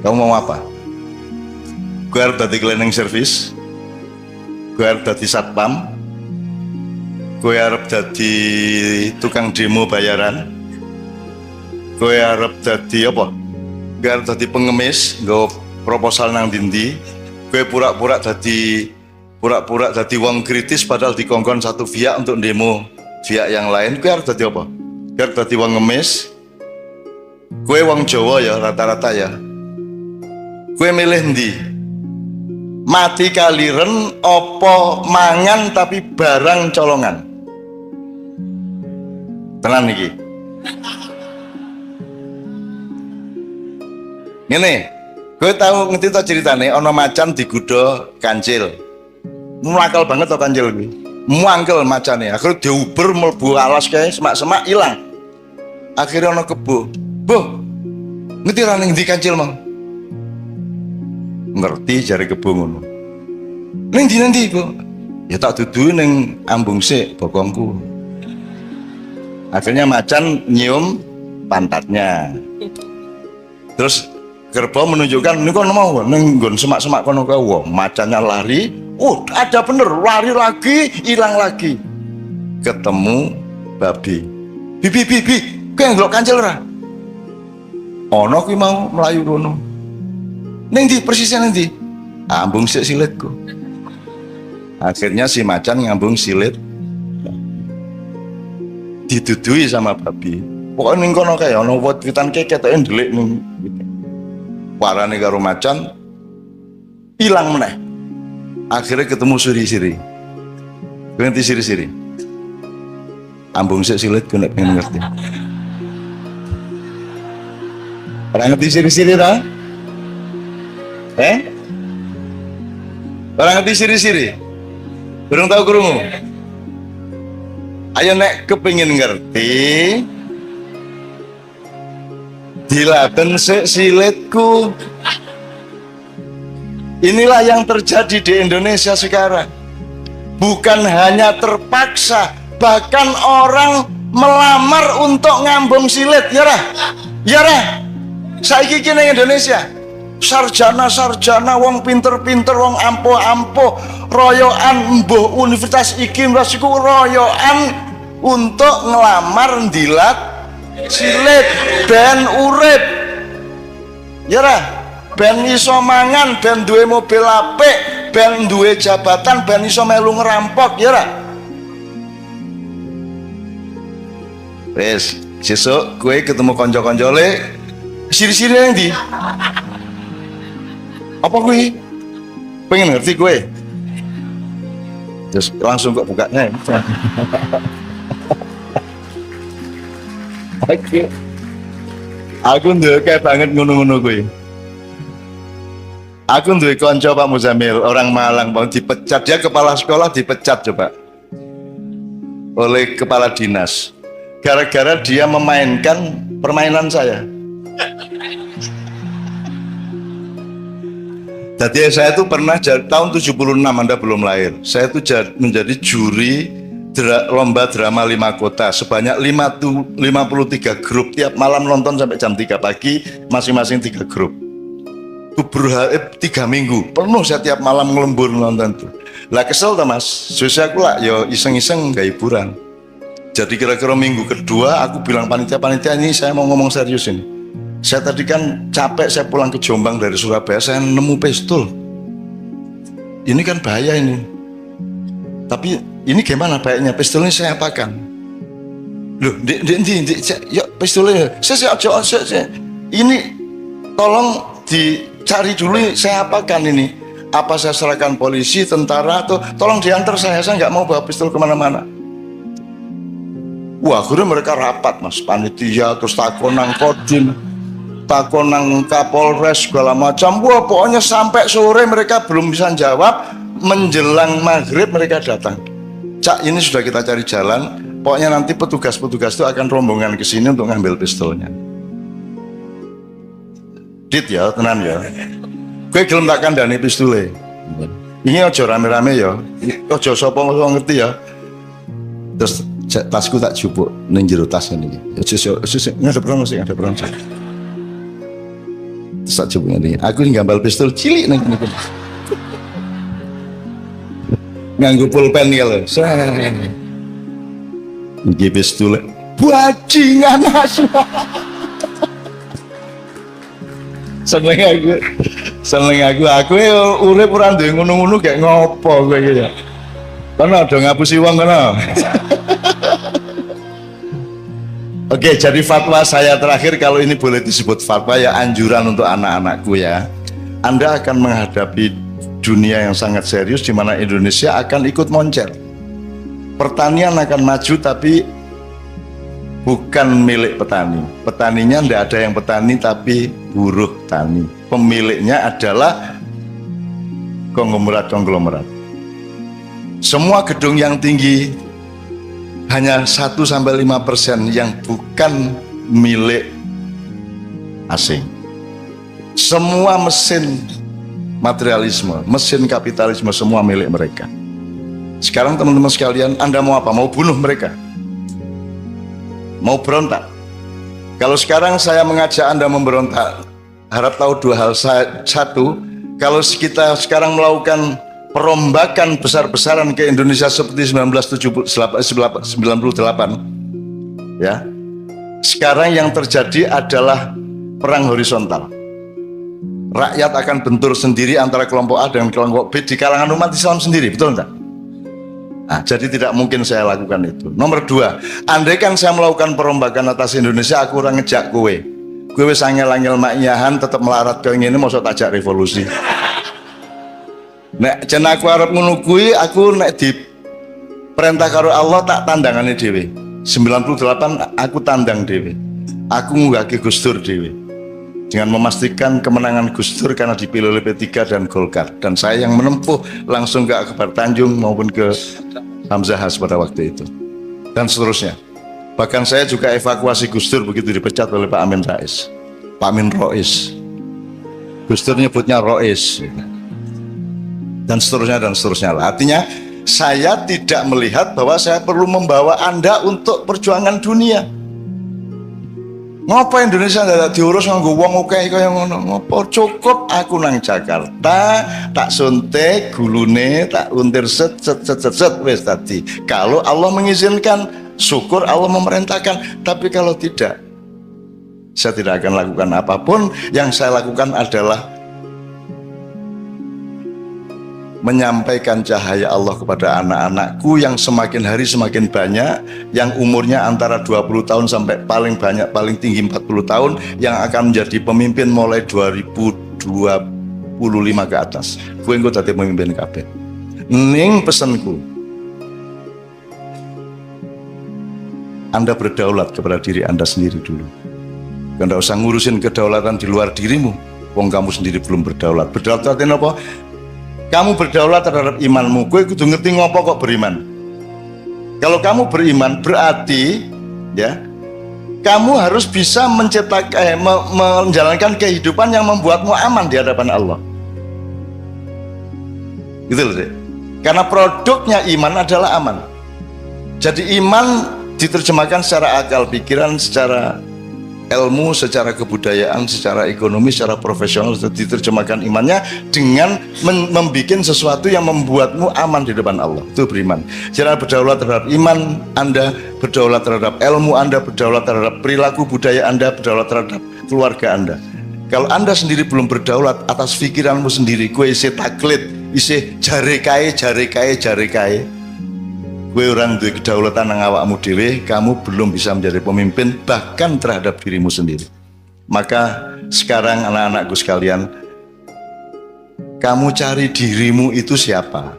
Kamu mau apa? Gue harus jadi cleaning service, gue harus jadi satpam, gue harus jadi tukang demo bayaran, gue harus jadi apa? Gue harus jadi pengemis, gue proposal nang dindi, gue pura-pura jadi wong kritis padahal dikongkon satu pihak untuk demo pihak yang lain. Gue harus jadi apa? Gue harus jadi wong ngemis. Gue wong Jawa ya rata-rata ya. Gue milih ndi? Mati kaliren opo mangan tapi barang colongan. Tenan iki. Ngene, gue tahu ngerti tau ceritane, ono macan digodha kancil. Muangkel banget tau kancil kuwi. Muangkel macane, akhirnya diuber mlebu alas kae semak-semak ilang. Akhirnya ono kebo. Boh, ngerti ra ning ndi kancil mang? Ngerti jare kebo ngono. Ning ndi nanti, Bu? Ya tak dudu ning ambung sik bokongku. Akhirnya macan nyium pantatnya. Terus kerbau menunjukkan ini kono mau nenggon semak-semak kono kae. Macannya lari, ada bener, lari lagi, hilang lagi. Ketemu babi. Bibi, kowe ndelok kancil ora? Ono kuwi mau melayu rono. Ning ndi persisnya ning ndi? Ambung sik silitku. Akhirnya si macan ngambung silit. Didudui sama babi. Pokoknya ning kono kae ono wit-witan ketoke ndelik ning warane karo macan hilang meneh. Akhirnya ketemu siri-siri. Ngerti siri-siri? Ambung sik silit gue nek pengen ngerti. Orang ngerti siri-siri ta? Orang ngerti siri-siri? Belum tahu krungu? Ayo nek kepengin ngerti, diladen sik silitku. Inilah yang terjadi di Indonesia sekarang. Bukan hanya terpaksa, bahkan orang melamar untuk ngambung silit, ya Rah? Ya Rah? Saiki iki ning Indonesia, sarjana-sarjana, wong pinter-pinter, wong ampuh-ampuh, royoan mbuh universitas iki universitas iku royoan untuk ngelamar ndilat silit ben urip. Ya Rah? Ben iso mangan, ben duwe mobil apik, ben duwe jabatan, ben iso melu ngerampok, ya Rah? Wes, sesuk kowe ketemu kanca-kancane siri-siri nang ndi? Apa kuwi? Pengen ngerti kowe? Terus langsung kok bukanya. Oke. Aku ndek banget ngono-ngono kuwi. Aku duwe konco Pak Muzamil, orang Malang, mau dipecat, dia kepala sekolah dipecat coba oleh kepala dinas gara-gara dia memainkan permainan saya. Jadi saya itu pernah tahun 76, Anda belum lahir. Saya itu menjadi juri lomba drama 5 kota sebanyak 53 grup, tiap malam nonton sampai jam 3 pagi, masing-masing 3 grup. Itu 3 minggu penuh saya tiap malam ngelembur nonton tuh. Lah kesel tuh Mas, susah aku lah yo iseng-iseng gak hiburan. Jadi kira-kira minggu kedua aku bilang panitia ini saya mau ngomong serius ini. Saya tadi kan capek, saya pulang ke Jombang dari Surabaya, saya nemu pistol. Ini kan bahaya ini. Tapi ini gimana baiknya? Pistolnya saya apakan? Loh, yuk pistolnya. Saya ini tolong dicari dulu, saya apakan ini? Apa saya serahkan polisi, tentara, atau tolong diantar saya nggak mau bawa pistol kemana-mana. Wah, akhirnya mereka rapat Mas, panitia, terus takonang kodim, takonang Kapolres segala macam. Wah, pokoknya sampai sore mereka belum bisa jawab. Menjelang maghrib mereka datang. Cak, ini sudah kita cari jalan. Pokoknya nanti petugas-petugas itu akan rombongan ke sini untuk ngambil pistolnya. Dit ya, tenan ya. Gue gelem tak kandhani pistole. Ini ojo rame-rame ya. Ojo sapa ngerti ya. Terus tasku tak jupuk ning jero tas ngene iki. Ojo ngadep rono sih, ngadep rono. Terus tak jupuk ngene. Aku ngambal pistol cilik nang kene. Nganggo pulpen ya lho. Iki pistol bajingan asu. Seneng aku urip ora duwe ngono-ngono kayak ngopo kowe iki ya. Kono do ngapusi wong kono. Oke, jadi fatwa saya terakhir, kalau ini boleh disebut fatwa ya, anjuran untuk anak-anakku ya. Anda akan menghadapi dunia yang sangat serius di mana Indonesia akan ikut moncer. Pertanian akan maju tapi bukan milik petani. Petaninya tidak ada yang petani tapi buruh tani. Pemiliknya adalah konglomerat. Semua gedung yang tinggi hanya 1-5% yang bukan milik asing. Semua mesin materialisme, mesin kapitalisme semua milik mereka. Sekarang teman-teman sekalian, Anda mau apa? Mau bunuh mereka? Mau berontak? Kalau sekarang saya mengajak Anda memberontak, harap tahu 2 hal. Satu, kalau kita sekarang melakukan perombakan besar-besaran ke Indonesia seperti 1998, ya, sekarang yang terjadi adalah perang horizontal. Rakyat akan bentur sendiri antara kelompok A dengan kelompok B di kalangan umat Islam sendiri, betul enggak? Nah, jadi tidak mungkin saya lakukan itu. Nomor 2, andai kan saya melakukan perombakan atas Indonesia, aku orang ngejak kowe wis angel-angel maknyahan tetap melarat kau ini mau tajak revolusi. Nek jen aku arep ngono kuwi, aku nek di perintah karo Allah tak tandangane dhewe. 98 aku tandang dhewe. Aku ngunggahke Gus Dur dhewe. Dengan memastikan kemenangan Gus Dur karena dipilih oleh P3 dan Golkar, dan saya yang menempuh langsung ke Akbar Tanjung maupun ke Hamzahas pada waktu itu, dan seterusnya. Bahkan saya juga evakuasi Gus Dur begitu dipecat oleh Pak Amin Rais, Pak Amin Rois. Gus Dur nyebutnya Rois, dan seterusnya. Artinya saya tidak melihat bahwa saya perlu membawa Anda untuk perjuangan dunia. Ngapa Indonesia tidak diurus nganggo wong oke kaya ngono? Ngopo cukup aku nang Jakarta, tak suntik gulune, tak untir set wis tadi. Kalau Allah mengizinkan, syukur Allah memerintahkan. Tapi kalau tidak, saya tidak akan lakukan apapun. Yang saya lakukan adalah menyampaikan cahaya Allah kepada anak-anakku yang semakin hari semakin banyak, yang umurnya antara 20 tahun sampai paling banyak, paling tinggi 40 tahun, yang akan menjadi pemimpin mulai 2025 ke atas. Gue engko dadi pemimpin kabeh. Ning pesanku, Anda berdaulat kepada diri Anda sendiri dulu. Anda usah ngurusin kedaulatan di luar dirimu. Wong kamu sendiri belum berdaulat. Berdaulat artinya apa? Kamu berdaulat terhadap imanmu. Kowe kudu ngerti ngopo kok beriman. Kalau kamu beriman berarti ya kamu harus bisa menciptakan menjalankan kehidupan yang membuatmu aman di hadapan Allah. Gitu loh deh. Karena produknya iman adalah aman. Jadi iman diterjemahkan secara akal pikiran, secara ilmu, secara kebudayaan, secara ekonomi, secara profesional. Diterjemahkan imannya dengan membuat sesuatu yang membuatmu aman di depan Allah. Itu beriman. Jangan berdaulat terhadap iman Anda, berdaulat terhadap ilmu Anda, berdaulat terhadap perilaku budaya Anda, berdaulat terhadap keluarga Anda. Kalau Anda sendiri belum berdaulat atas pikiranmu sendiri, kue isi taklid, isi jare kae, kue orang duwe kedaulatan nang awakmu dhewe, kamu belum bisa menjadi pemimpin bahkan terhadap dirimu sendiri. Maka sekarang anak-anakku sekalian, kamu cari dirimu itu siapa?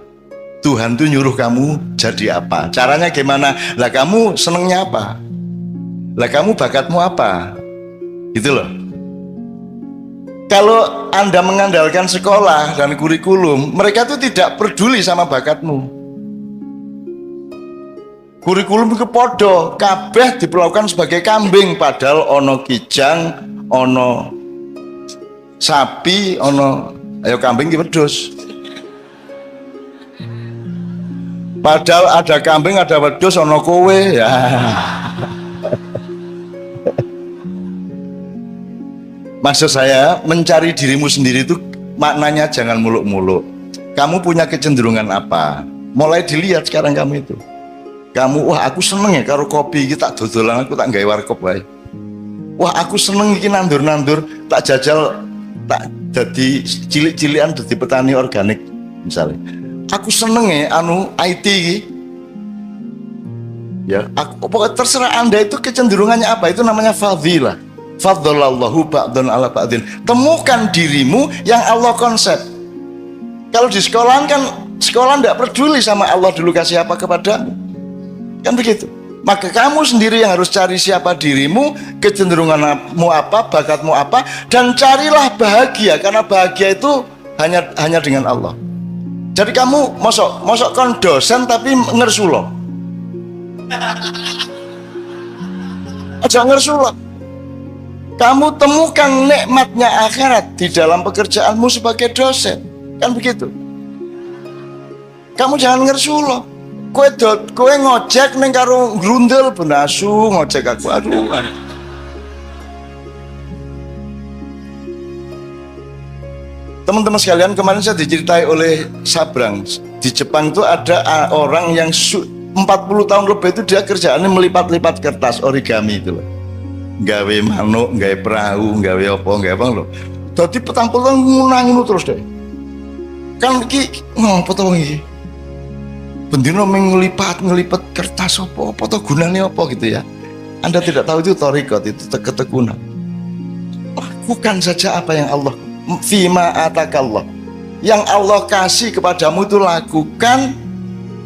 Tuhan tuh nyuruh kamu jadi apa? Caranya gimana? Lah kamu senengnya apa? Lah kamu bakatmu apa? Gitu loh. Kalau Anda mengandalkan sekolah dan kurikulum, mereka tuh tidak peduli sama bakatmu. Kurikulum itu podo, kabeh diperlakukan sebagai kambing, padahal ono kijang, ono sapi, ono ayo kambing ki wedhus. Padahal ada kambing, ada wedhus, ono kowe ya. Maksud saya, mencari dirimu sendiri itu maknanya jangan muluk-muluk. Kamu punya kecenderungan apa? Mulai dilihat sekarang kamu itu. Kamu, wah aku seneng ya karo kopi iki tak dodolan, aku tak gawe warkop wae. Wah aku seneng iki nandur-nandur, tak jajal, tak jadi cilik-cilikan jadi petani organik misalnya. Aku seneng ya anu IT iki. Ya, aku pokoknya terserah Anda itu kecenderungannya apa, itu namanya fadhilah. Fadzalallahu ba'dun ala ba'din. Temukan dirimu yang Allah konsep. Kalau di sekolahan kan sekolah tidak peduli sama Allah dulu kasih apa kepadamu. Kan begitu. Maka kamu sendiri yang harus cari siapa dirimu, kecenderunganmu apa, bakatmu apa, dan carilah bahagia, karena bahagia itu hanya dengan Allah. Jadi kamu mosok kon dosen tapi ngersulo. Aja ngersulo. Kamu temukan nikmatnya akhirat di dalam pekerjaanmu sebagai dosen. Kan begitu. Kamu jangan ngersulo. Kowe ngojek ning karo grundel benasu ngojek aku. Aduh. Teman-teman sekalian, kemarin saya diceritai oleh Sabrang. Di Jepang itu ada orang yang 40 tahun lebih itu dia kerjaannya melipat-lipat kertas origami itu loh. Gawe manuk, gawe perahu, gawe apa loh. Dadi petang-petang ngono terus deh. Kan iki ngopo to wong iki? Bendino ngelipet kertas apa to gunane apa gitu ya. Anda tidak tahu itu thariqat, itu ketekunan. Lakukan saja apa yang Allah fima atakallah. Yang Allah kasih kepadamu itu lakukan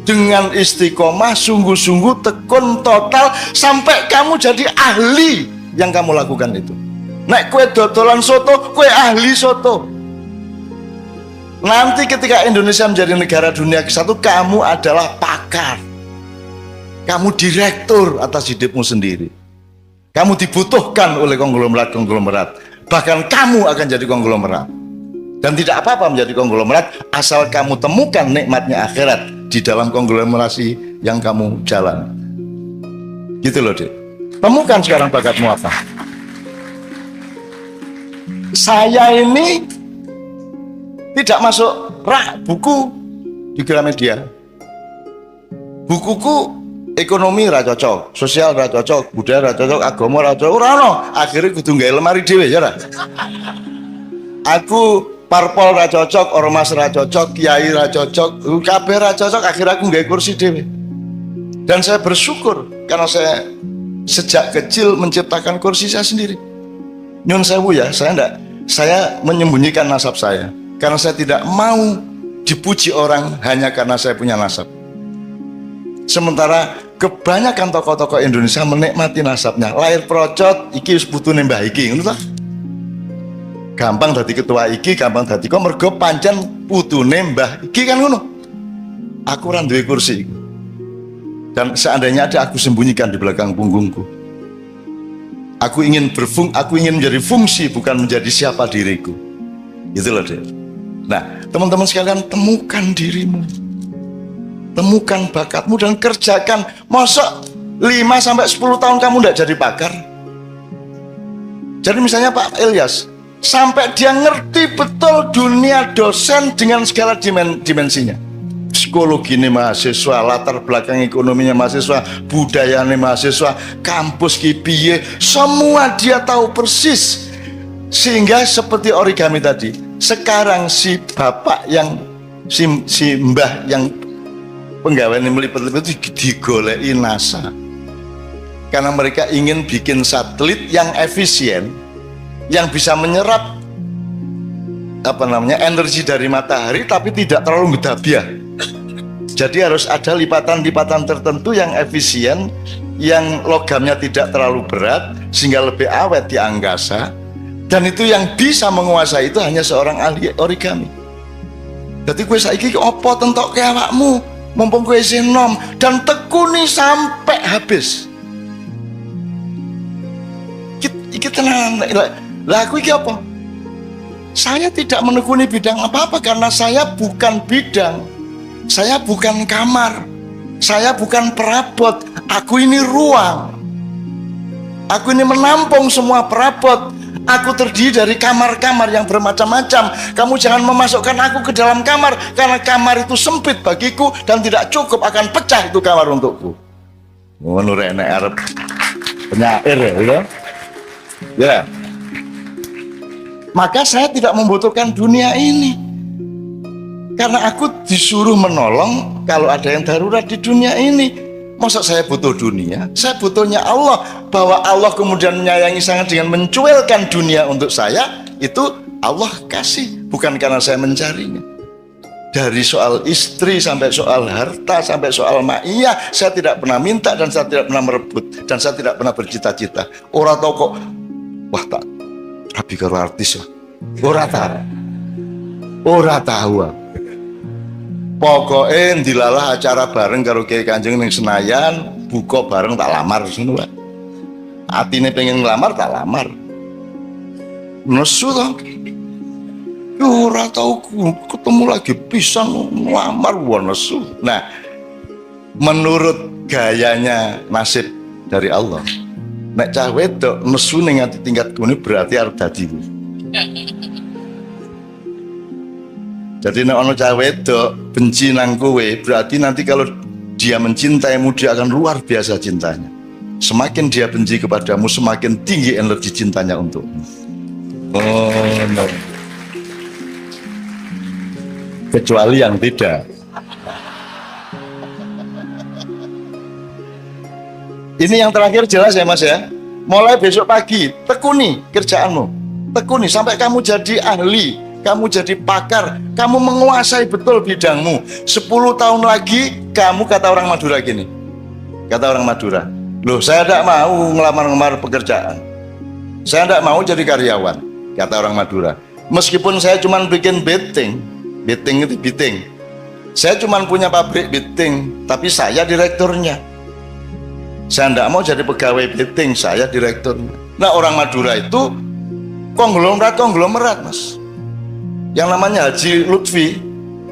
dengan istiqomah, sungguh-sungguh, tekun total sampai kamu jadi ahli yang kamu lakukan itu. Nek kue dodolan soto, kue ahli soto. Nanti ketika Indonesia menjadi negara dunia ke-1, kamu adalah pakar. Kamu direktur atas hidupmu sendiri. Kamu dibutuhkan oleh konglomerat. Bahkan kamu akan jadi konglomerat. Dan tidak apa-apa menjadi konglomerat asal kamu temukan nikmatnya akhirat di dalam konglomerasi yang kamu jalan. Gitu loh, Dik. Temukan sekarang bakatmu apa. Saya ini tidak masuk rak buku di Gramedia. Bukuku ekonomi ra cocok, sosial ra cocok, budaya ra cocok, agama ra cocok, ora ono. Akhirnya kudu gawe lemari dhewe ya ra. Aku parpol ra cocok, ormas ra cocok, kiai ra cocok, kabeh ra cocok, akhirnya aku gawe kursi dhewe. Dan saya bersyukur karena saya sejak kecil menciptakan kursi saya sendiri. Nyun sewu ya, saya menyembunyikan nasab saya. Karena saya tidak mau dipuji orang hanya karena saya punya nasab. Sementara kebanyakan tokoh-tokoh Indonesia menikmati nasabnya. Lahir procot, iki wis putune mbah iki, ngono ta? gampang dadi ketua iki, gampang dadi kok mergo pancen putune mbah iki kan ngono. Aku ora duwe kursi. Dan seandainya ada, aku sembunyikan di belakang punggungku. Aku ingin menjadi fungsi, bukan menjadi siapa diriku. Itu loh, Dek. Nah, teman-teman sekalian, temukan dirimu. Temukan bakatmu dan kerjakan. Masa 5-10 tahun kamu tidak jadi pakar? Jadi misalnya Pak Ilyas, sampai dia ngerti betul dunia dosen dengan segala dimensinya. Psikologi ini mahasiswa, latar belakang ekonominya mahasiswa, budayanya mahasiswa, kampus kipiye, semua dia tahu persis. Sehingga seperti origami tadi, sekarang si bapak yang si mbah yang penggawean melipet-lipet itu digoleki NASA, karena mereka ingin bikin satelit yang efisien, yang bisa menyerap energi dari matahari tapi tidak terlalu gedabiah. Jadi harus ada lipatan-lipatan tertentu yang efisien, yang logamnya tidak terlalu berat sehingga lebih awet di angkasa. Dan itu yang bisa menguasai itu hanya seorang ahli origami. Jadi gue saiki opo tentok ke awakmu, mumpung gue nom, dan tekuni sampai habis. Iki tenan lah, aku iki apa? Saya tidak menekuni bidang apa-apa karena saya bukan bidang, saya bukan kamar, saya bukan perabot. Aku ini ruang, aku ini menampung semua perabot. Aku terdiri dari kamar-kamar yang bermacam-macam. Kamu jangan memasukkan aku ke dalam kamar, karena kamar itu sempit bagiku dan tidak cukup, akan pecah itu kamar untukku. Ngono rek nek arep penyair ya. Ya. Maka saya tidak membutuhkan dunia ini, karena aku disuruh menolong kalau ada yang darurat di dunia ini. Masa saya butuh dunia? Saya butuhnya Allah. Bahwa Allah kemudian menyayangi sangat dengan mencuelkan dunia untuk saya, itu Allah kasih, bukan karena saya mencarinya. Dari soal istri sampai soal harta sampai soal ma'iyah, saya tidak pernah minta dan saya tidak pernah merebut dan saya tidak pernah bercita-cita. Orang tahu kok, wah tak rapi karo artis lah. Orang tahu. Pokoknya dilalah acara bareng karo Kiai Kanjeng ning Senayan, buka bareng tak lamar ngono wae. Atine pengen ngelamar tak lamar. Nesu to. Ora tau ketemu lagi pisan ngelamar nesu. Nah, menurut gayanya nasib dari Allah, nek cah wedok nesu ning ati tingkat kene berarti arep dadi. Jadi nek ono cah wedok benci nang kowe, berarti nanti kalau dia mencintaimu, dia akan luar biasa cintanya. Semakin dia benci kepadamu, semakin tinggi energi cintanya untukmu. Oh no. Kecuali yang tidak. Ini yang terakhir jelas ya Mas ya. Mulai besok pagi tekuni kerjaanmu, tekuni sampai kamu jadi ahli, kamu jadi pakar, kamu menguasai betul bidangmu. 10 tahun lagi kamu kata orang Madura gini, kata orang Madura, loh saya tidak mau ngelamar-ngelamar pekerjaan, saya tidak mau jadi karyawan, kata orang Madura. Meskipun saya cuma bikin beting itu beting, saya cuma punya pabrik beting, tapi saya direkturnya. Saya tidak mau jadi pegawai beting, saya direkturnya. Nah orang Madura itu konglomerat Mas, yang namanya Haji Lutfi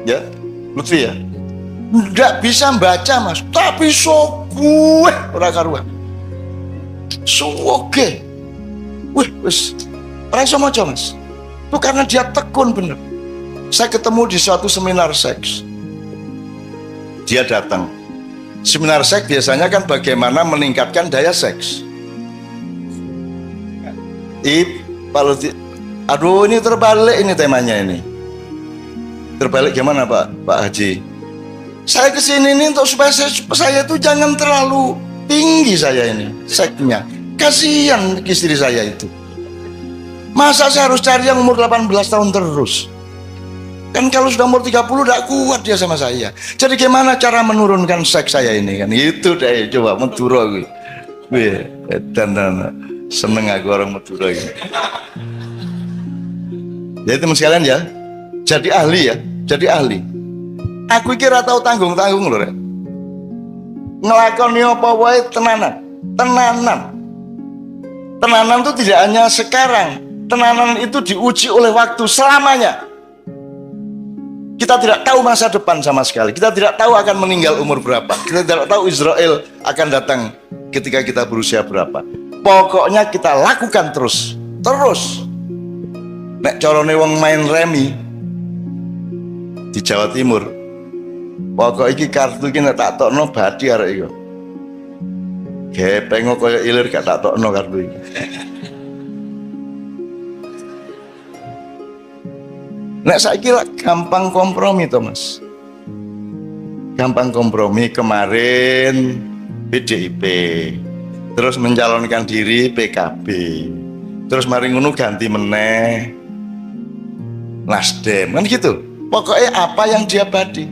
ya, Lutfi ya, nggak bisa baca Mas, tapi sogue ora karuan, soge, wis ora iso maca Mas. Itu karena dia tekun bener. Saya ketemu di suatu seminar seks, dia datang. Seminar seks biasanya kan bagaimana meningkatkan daya seks. Aduh ini terbalik ini temanya ini. Terbalik gimana Pak Haji? Saya kesini ini untuk supaya saya itu jangan terlalu tinggi saya ini seksnya. Kasihan istri saya itu. Masa saya harus cari yang umur 18 tahun terus? Kan kalau sudah umur 30 tidak kuat dia sama saya. Jadi gimana cara menurunkan seks saya ini kan? Itu deh coba Madura gue. Dan seneng aku orang Madura gitu. Jadi teman sekalian ya, jadi ahli ya, jadi ahli. Aku kira tahu tanggung-tanggung loh, Rek. Ngelakoni apa wae tenanan. Tenanan itu tidak hanya sekarang. Tenanan itu diuji oleh waktu selamanya. Kita tidak tahu masa depan sama sekali. Kita tidak tahu akan meninggal umur berapa. Kita tidak tahu Israel akan datang ketika kita berusia berapa. Pokoknya kita lakukan terus. Nek corone wong main remi di Jawa Timur, pokok iki kartu iki nek tak tokno badi arek iku. Gepeng kaya ilir gak tak tokno kartu iki. Nek saiki gampang kompromi to, Mas. Gampang kompromi. Kemarin PDIP, terus mencalonkan diri PKB, terus mari ngono ganti meneh Nasdem, kan gitu. Pokoknya apa yang dia badi,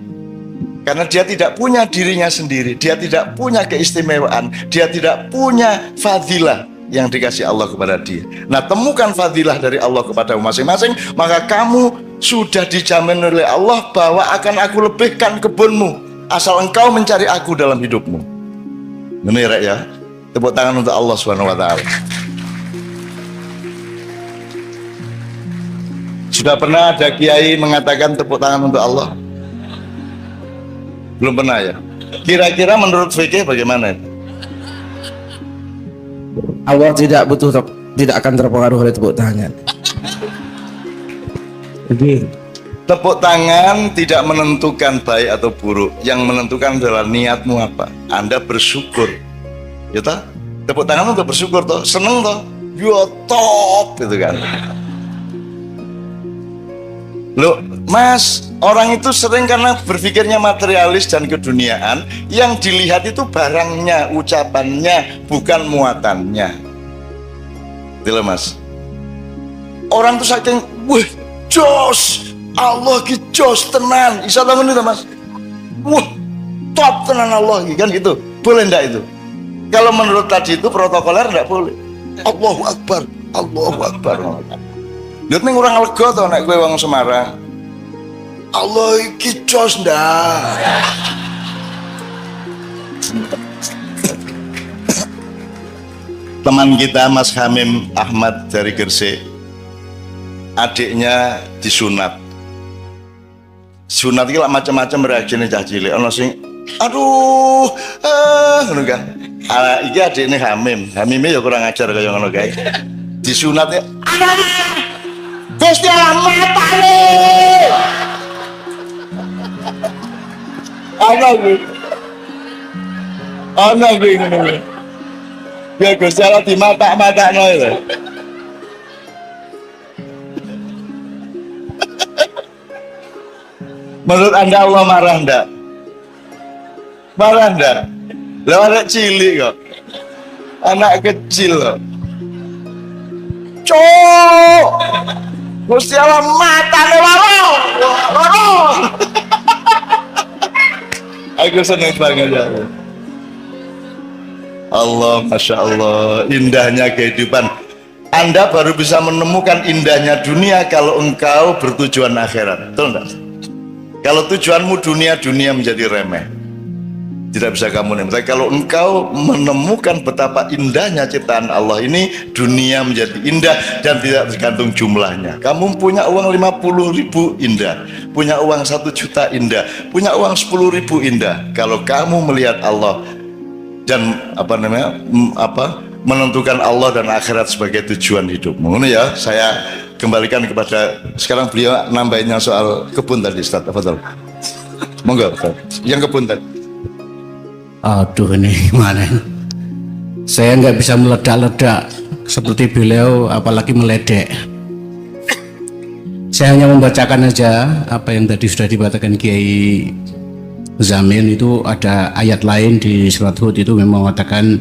karena dia tidak punya dirinya sendiri, dia tidak punya keistimewaan, dia tidak punya fadilah yang dikasih Allah kepada dia. Nah, temukan fadilah dari Allah kepada masing-masing, maka kamu sudah dijamin oleh Allah bahwa akan aku lebihkan kebunmu asal engkau mencari aku dalam hidupmu. Benar ya? Tepuk tangan untuk Allah Subhanahu wa taala. Sudah pernah ada kiai mengatakan tepuk tangan untuk Allah? Belum pernah ya? Kira-kira menurut fikih bagaimana? Allah tidak akan terpengaruh oleh tepuk tangan. Jadi Tepuk tangan tidak menentukan baik atau buruk. Yang menentukan adalah niatmu apa. Anda bersyukur, ya toh? Tepuk tangan untuk bersyukur toh, seneng toh, yo top gitu kan. Loh, Mas, orang itu sering karena berpikirnya materialis dan keduniaan, yang dilihat itu barangnya, ucapannya, bukan muatannya. Gitu loh, Mas. Orang tuh saking, wah, jos, Allah ki jos tenan, bisa tahu itu, Mas. Wah, top tenan Allah ki, kan gitu. Boleh enggak itu? Kalau menurut tadi itu protokoler enggak boleh. Allahu Akbar, Allahu Akbar. Lihat nih orang lega tau nek kowe wong Semarang. Allah iki jos ndak. Teman kita Mas Hamim Ahmad dari Gresik, adiknya disunat. Sunat iki lak macam-macam reaksine cah cilik. Ana sing aduh, ngono kan. Iki adikne Hamim. Hamime ya kurang ajar kaya ngono kae. Disunatnya Gusti Allah matane. Ana gue ngono. Ya Gusti Allah di mata-matakno itu. Menurut Anda Allah marah enggak? Marah enggak? Lah anak cilik kok. Anak kecil kok. Cok. Gusti Allah matane loro. Aku seneng banget ya. Allah, Masya Allah, indahnya kehidupan. Anda baru bisa menemukan indahnya dunia kalau engkau bertujuan akhirat. Betul enggak? Kalau tujuanmu dunia menjadi remeh, tidak bisa kamu nikmati. Kalau engkau menemukan betapa indahnya ciptaan Allah ini, dunia menjadi indah dan tidak tergantung jumlahnya. Kamu punya uang 50.000 indah, punya uang 1 juta indah, punya uang 10.000 indah. Kalau kamu melihat Allah dan menentukan Allah dan akhirat sebagai tujuan hidupmu. Ini ya, saya kembalikan kepada sekarang beliau nambahinnya soal kebun tadi, Ustaz. Betul. Monggo, yang kebun tadi. Aduh, ini gimana? Saya nggak bisa meledak-ledak seperti beliau, apalagi meledek. Saya hanya membacakan aja apa yang tadi sudah dibacakan Kiai Zamil. Itu ada ayat lain di surat Hud itu memang mengatakan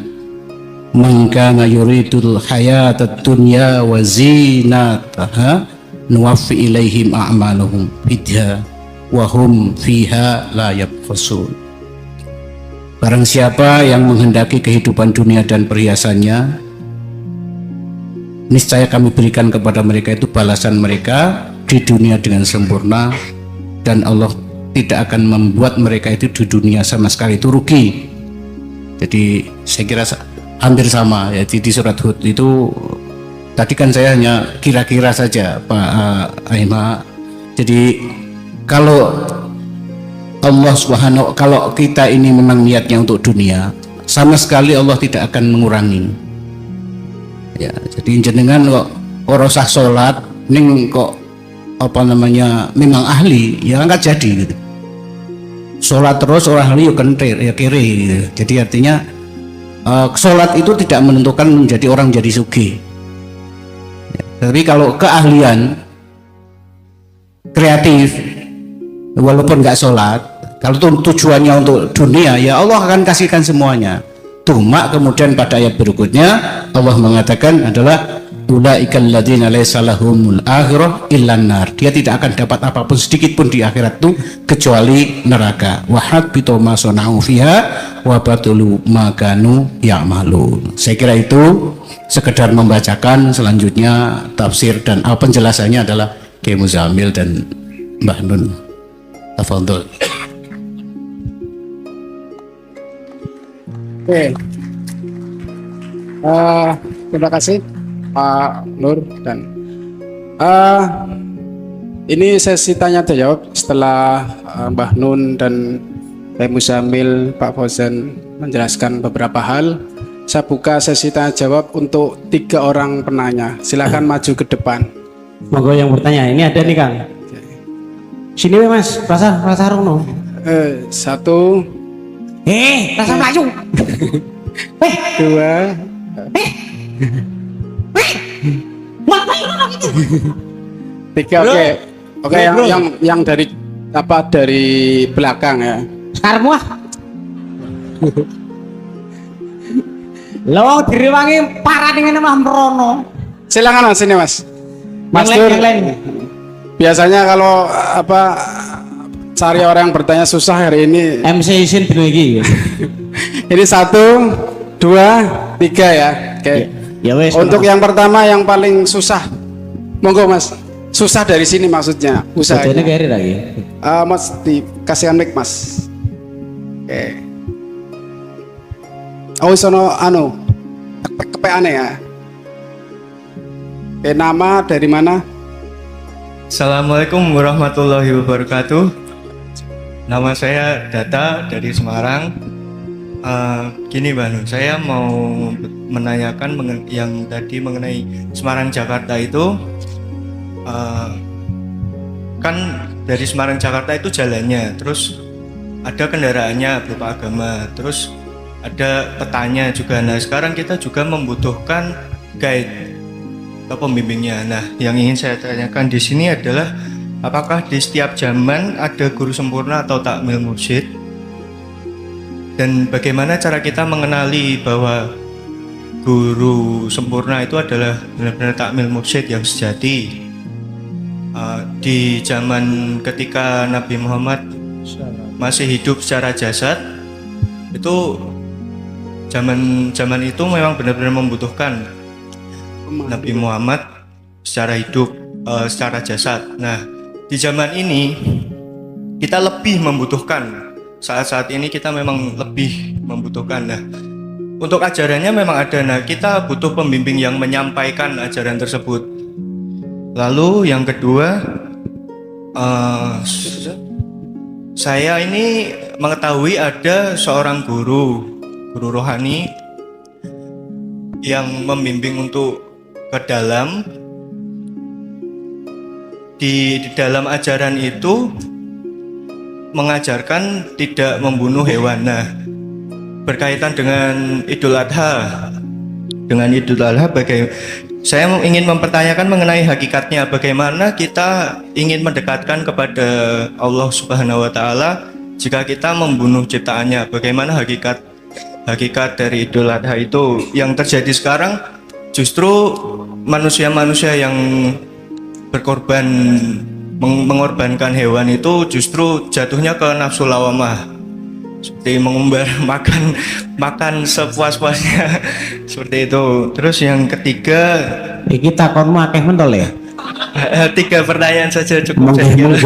man kana yuridul hayatad dunya wa zinataha nuwaffi ilaihim a'malahum fiha wa hum fiha la yabkhasun. Barang siapa yang menghendaki kehidupan dunia dan perhiasannya, niscaya kami berikan kepada mereka itu balasan mereka di dunia dengan sempurna dan Allah tidak akan membuat mereka itu di dunia sama sekali itu rugi. Jadi saya kira hampir sama ya di surat Hud itu. Tadi kan saya hanya kira-kira saja Pak Aima. Jadi kalau Allah Subhanahu, kalau kita ini memang niatnya untuk dunia, sama sekali Allah tidak akan mengurangi. Ya, jadi jenengan kok ora usah salat ning kok apa namanya memang ahli, ya enggak jadi gitu. Salat terus orang ahli ya kentir ya kiri gitu. Jadi artinya salat itu tidak menentukan menjadi orang jadi sugih. Tapi kalau keahlian kreatif walaupun nggak sholat, kalau tujuannya untuk dunia ya Allah akan kasihkan semuanya. Cuma kemudian pada ayat berikutnya Allah mengatakan adalah ulaikal ladzina laisa lahumul akhirah illan nar. Dia tidak akan dapat apapun sedikit pun di akhirat itu kecuali neraka. Wa habitu ma sana'u fiha wa batulu ma kanu ya'malun. Saya kira itu sekedar membacakan, selanjutnya tafsir dan penjelasannya adalah Kiai Muzamil dan Mbah Nun. Tafadhol. Oke. Terima kasih Pak Nur dan ini sesi tanya jawab setelah Mbah Nun dan Kiai Muzamil, Pak Fauzan menjelaskan beberapa hal. Saya buka sesi tanya jawab untuk 3 orang penanya. Silakan maju ke depan. Monggo yang bertanya. Ini ada nih Kang. Sini we Mas, rasa sarung no. 1, Rasa melayu. 2, 3. Oke, yang dari belakang ya. Sekarang wah. Lo diriwangi parah dengan Mas Mrono. Silakan Mas, sini Mas. Mas Nur, yang lain. biasanya kalau cari orang yang bertanya susah hari ini. MC Isin dulu iki. Ini 1, 2, 3 ya. Oke. Ya wes. Untuk yang pertama yang paling susah, monggo Mas. Susah dari sini maksudnya. Usahanya Usahanya. kiri lagi. Mas dikasihkan mic Mas. Oke. Oh sono kepeane ya. Oke, nama dari mana? Assalamualaikum warahmatullahi wabarakatuh. Nama saya Data dari Semarang. Gini Mbak Nun, saya mau menanyakan yang tadi mengenai Semarang Jakarta itu. Kan dari Semarang Jakarta itu jalannya, terus ada kendaraannya berupa agama, terus ada petanya juga. Nah sekarang kita juga membutuhkan guide atau pembimbingnya. Nah yang ingin saya tanyakan di sini adalah apakah di setiap zaman ada guru sempurna atau takmil mursyid, dan bagaimana cara kita mengenali bahwa guru sempurna itu adalah benar-benar takmil mursyid yang sejati. Di zaman ketika Nabi Muhammad masih hidup secara jasad, itu zaman itu memang benar-benar membutuhkan Nabi Muhammad secara hidup, secara jasad. Nah, di zaman ini kita lebih membutuhkan. Saat-saat ini kita memang lebih membutuhkan. Nah, untuk ajarannya memang ada. Nah, kita butuh pembimbing yang menyampaikan ajaran tersebut. Lalu yang kedua, saya ini mengetahui ada seorang guru rohani yang membimbing untuk ke dalam di dalam ajaran itu mengajarkan tidak membunuh hewan. Nah, berkaitan dengan Idul Adha, saya ingin mempertanyakan mengenai hakikatnya, bagaimana kita ingin mendekatkan kepada Allah Subhanahu wa Ta'ala jika kita membunuh ciptaannya. Bagaimana hakikat dari Idul Adha itu? Yang terjadi sekarang justru manusia-manusia yang berkorban, mengorbankan hewan itu justru jatuhnya ke nafsu lawamah, seperti mengumbar, makan sepuas-puasnya seperti itu. Terus yang ketiga, Iki takonmu akeh mentol ya. tiga pertanyaan saja cukup saya kira.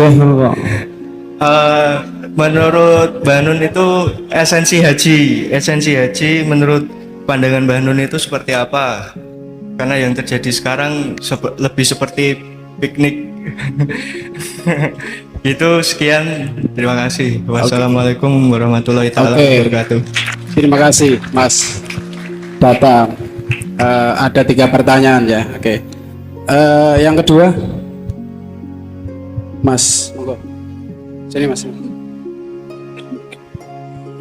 Menurut Mbah Nun itu esensi haji menurut pandangan Mbah Nun itu seperti apa? Karena yang terjadi sekarang lebih seperti piknik. Itu sekian, terima kasih. Wassalamualaikum warahmatullahi wabarakatuh. Terima kasih Mas Bapak. Ada 3 pertanyaan ya. Oke. Yang kedua, Mas, monggo. Sini Mas.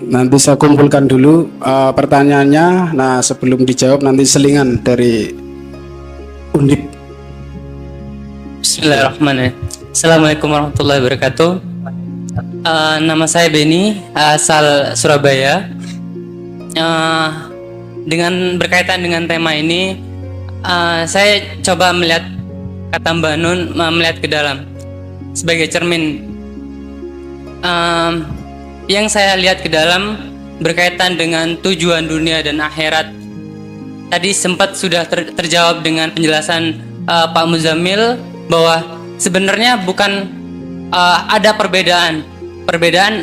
Nanti saya kumpulkan dulu pertanyaannya. Nah, sebelum dijawab nanti selingan dari Undip. Bismillahirrahmanirrahim. Assalamualaikum warahmatullahi wabarakatuh. Nama saya Beni, asal Surabaya. Dengan berkaitan dengan tema ini, saya coba melihat kata Mbak Nun, melihat ke dalam sebagai cermin. Yang saya lihat ke dalam berkaitan dengan tujuan dunia dan akhirat. Tadi sempat sudah terjawab dengan penjelasan Pak Muzammil bahwa sebenarnya bukan ada perbedaan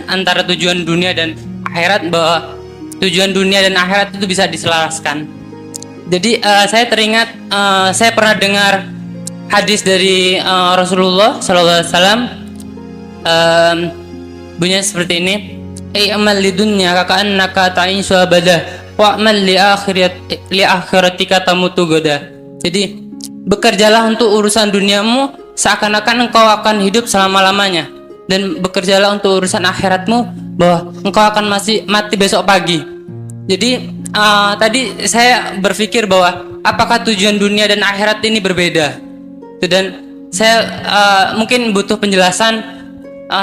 antara tujuan dunia dan akhirat, bahwa tujuan dunia dan akhirat itu bisa diselaraskan. Jadi saya teringat, saya pernah dengar hadis dari Rasulullah SAW, bunyinya seperti ini: amal lidunya kaka'annaka ta'ishu abadah wa'mal li akhiratika tamutu goda. Jadi bekerjalah untuk urusan duniamu seakan-akan engkau akan hidup selama-lamanya, dan bekerjalah untuk urusan akhiratmu bahwa engkau akan masih mati besok pagi. Jadi tadi saya berpikir bahwa apakah tujuan dunia dan akhirat ini berbeda, dan saya mungkin butuh penjelasan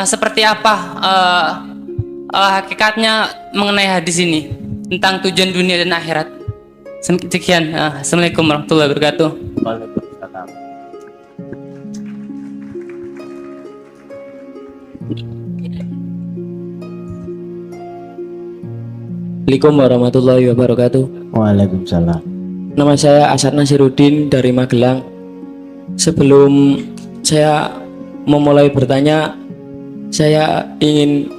seperti apa hakikatnya mengenai hadis ini tentang tujuan dunia dan akhirat. Sekian. Assalamualaikum warahmatullahi wabarakatuh. Assalamualaikum warahmatullahi wabarakatuh. Waalaikumsalam. Nama saya Asad Nasiruddin dari Magelang. Sebelum saya memulai bertanya, saya ingin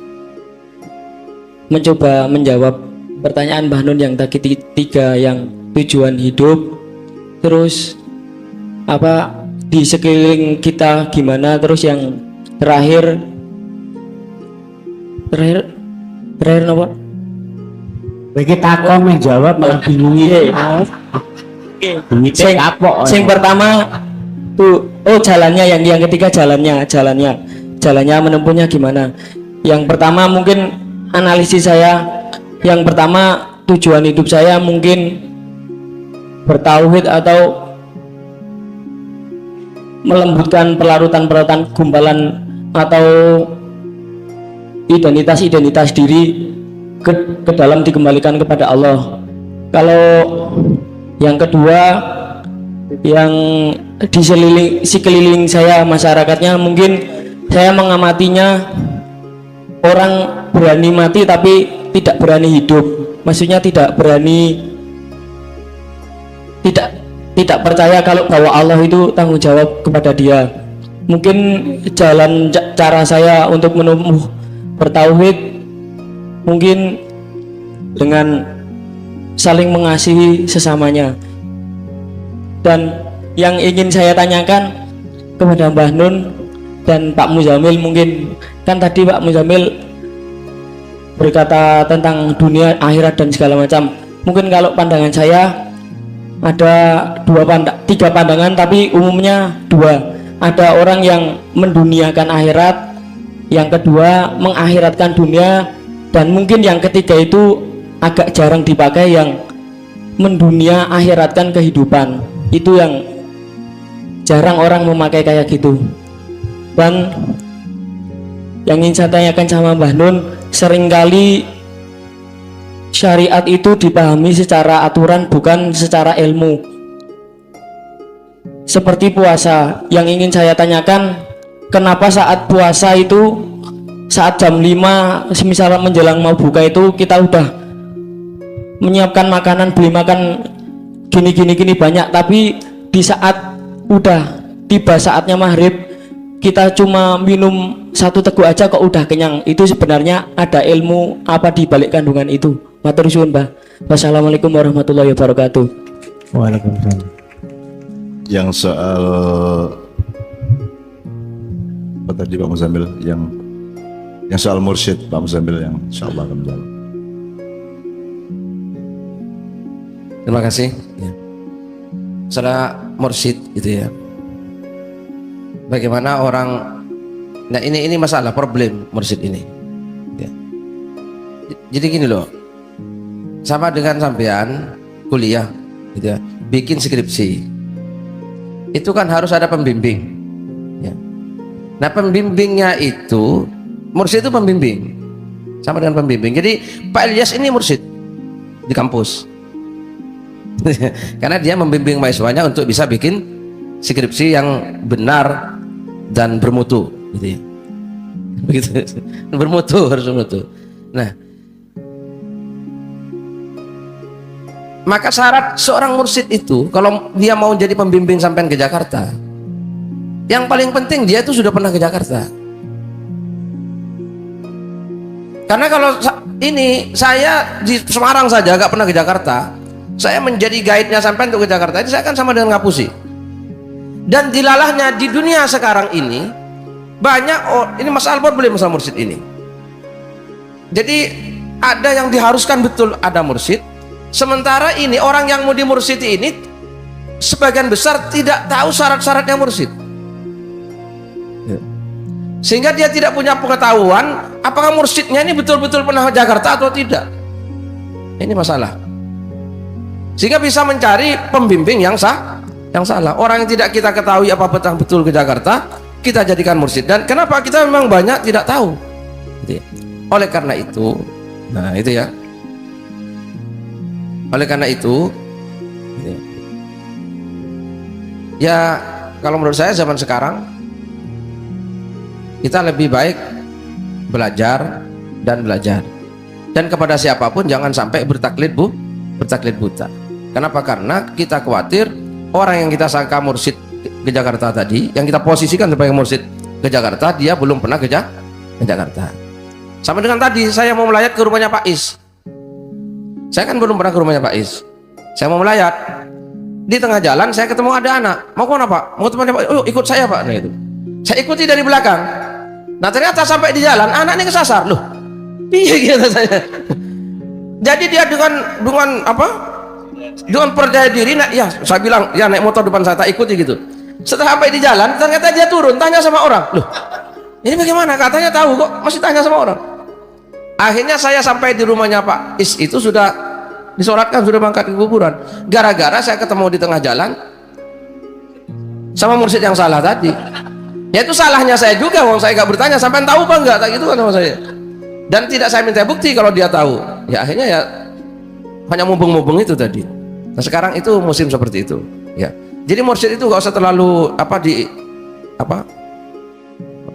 mencoba menjawab pertanyaan Mbah Nun yang tadi 3, yang tujuan hidup, terus apa di sekeliling kita gimana, terus yang terakhir apa? Bagi takon menjawab malah bingung iki. Sing pertama tuh, jalannya, yang ketiga jalannya menempuhnya gimana. Yang pertama mungkin analisis saya, yang pertama tujuan hidup saya mungkin bertauhid atau melembutkan pelarutan gumpalan atau identitas diri ke dalam dikembalikan kepada Allah. Kalau yang kedua, yang di sekeliling saya, masyarakatnya, mungkin saya mengamatinya orang berani mati tapi tidak berani hidup. Maksudnya tidak tidak percaya kalau bahwa Allah itu tanggung jawab kepada dia. Mungkin cara saya untuk menumbuh bertauhid mungkin dengan saling mengasihi sesamanya. Dan yang ingin saya tanyakan kepada Mbah Nun dan Pak Muzammil, mungkin kan tadi Pak Muzammil berkata tentang dunia, akhirat dan segala macam. Mungkin kalau pandangan saya ada 3 pandangan, tapi umumnya 2. Ada orang yang menduniakan akhirat, yang kedua mengakhiratkan dunia, dan mungkin yang ketiga itu agak jarang dipakai, yang mendunia akhiratkan kehidupan. Itu yang jarang orang memakai kayak gitu. Dan yang ingin saya tanyakan sama Mbah Nun, seringkali syariat itu dipahami secara aturan bukan secara ilmu. Seperti puasa, yang ingin saya tanyakan, kenapa saat puasa itu, saat jam 5 misalnya menjelang mau buka itu, kita udah menyiapkan makanan, beli makan gini banyak, tapi di saat udah tiba saatnya maghrib kita cuma minum satu teguk aja kok udah kenyang, itu sebenarnya ada ilmu apa di balik kandungan itu? Matur suwun, Mbah. Wassalamualaikum warahmatullahi wabarakatuh. Waalaikumsalam. Yang soal apa tadi Pak Muzamil, yang soal mursyid Pak Muzamil yang insyaallah akan menjawab. Terima kasih. Ya. Saudara mursyid itu ya. Bagaimana orang, nah ini masalah problem mursyid ini. Ya. Jadi gini loh, sama dengan sampean kuliah, gitu ya, bikin skripsi, itu kan harus ada pembimbing. Ya. Nah pembimbingnya itu, mursyid itu pembimbing, sama dengan pembimbing. Jadi Pak Ilyas ini mursyid di kampus. Karena dia membimbing mahasiswanya untuk bisa bikin skripsi yang benar dan bermutu, gitu ya. Begitu, bermutu, harus bermutu. Nah, maka syarat seorang mursyid itu kalau dia mau jadi pembimbing sampai ke Jakarta, yang paling penting dia itu sudah pernah ke Jakarta. Karena kalau ini saya di Semarang saja gak pernah ke Jakarta, saya menjadi guide-nya sampai untuk ke Jakarta, ini saya kan sama dengan ngapusi. Dan dilalahnya di dunia sekarang ini banyak ini masalah problem masalah mursyid ini. Jadi ada yang diharuskan betul ada mursyid, sementara ini orang yang mau dimursidi ini sebagian besar tidak tahu syarat-syaratnya mursyid, sehingga dia tidak punya pengetahuan apakah mursyidnya ini betul-betul pernah ke Jakarta atau tidak. Ini masalah, sehingga bisa mencari pembimbing yang salah. Orang yang tidak kita ketahui apa betul ke Jakarta, kita jadikan mursyid. Dan kenapa kita memang banyak tidak tahu. Oleh karena itu, nah itu ya. Oleh karena itu, ya kalau menurut saya zaman sekarang kita lebih baik belajar dan belajar. Dan kepada siapapun jangan sampai bertaklid buta. Kenapa? Karena kita khawatir orang yang kita sangka mursyid ke Jakarta tadi, yang kita posisikan sebagai mursyid ke Jakarta, dia belum pernah ke Jakarta. Sama dengan tadi saya mau melayat ke rumahnya Pak Is, saya kan belum pernah ke rumahnya Pak Is. Saya mau melayat, di tengah jalan saya ketemu ada anak, mau kemana Pak? Mau temannya Pak? Oh, ikut saya Pak. Nah itu saya ikuti dari belakang. Nah ternyata sampai di jalan anak ini kesasar loh. Iya kata saya. Jadi dia dengan apa? Dengan percaya diri, ya saya bilang ya naik motor depan saya, tak ikuti gitu. Setelah sampai di jalan ternyata dia turun, tanya sama orang, loh ini bagaimana? Katanya tahu kok masih tanya sama orang. Akhirnya saya sampai di rumahnya Pak Is, itu sudah disolatkan, sudah berangkat ke kuburan. Gara-gara saya ketemu di tengah jalan sama mursyid yang salah tadi. Ya itu salahnya saya juga, wong saya gak bertanya sampai tahu apa enggak, tak gitu kan sama saya. Dan tidak saya minta bukti kalau dia tahu. Ya akhirnya ya hanya mumpung-mumpung itu tadi. Nah sekarang itu musim seperti itu ya. Jadi mursyid itu gak usah terlalu apa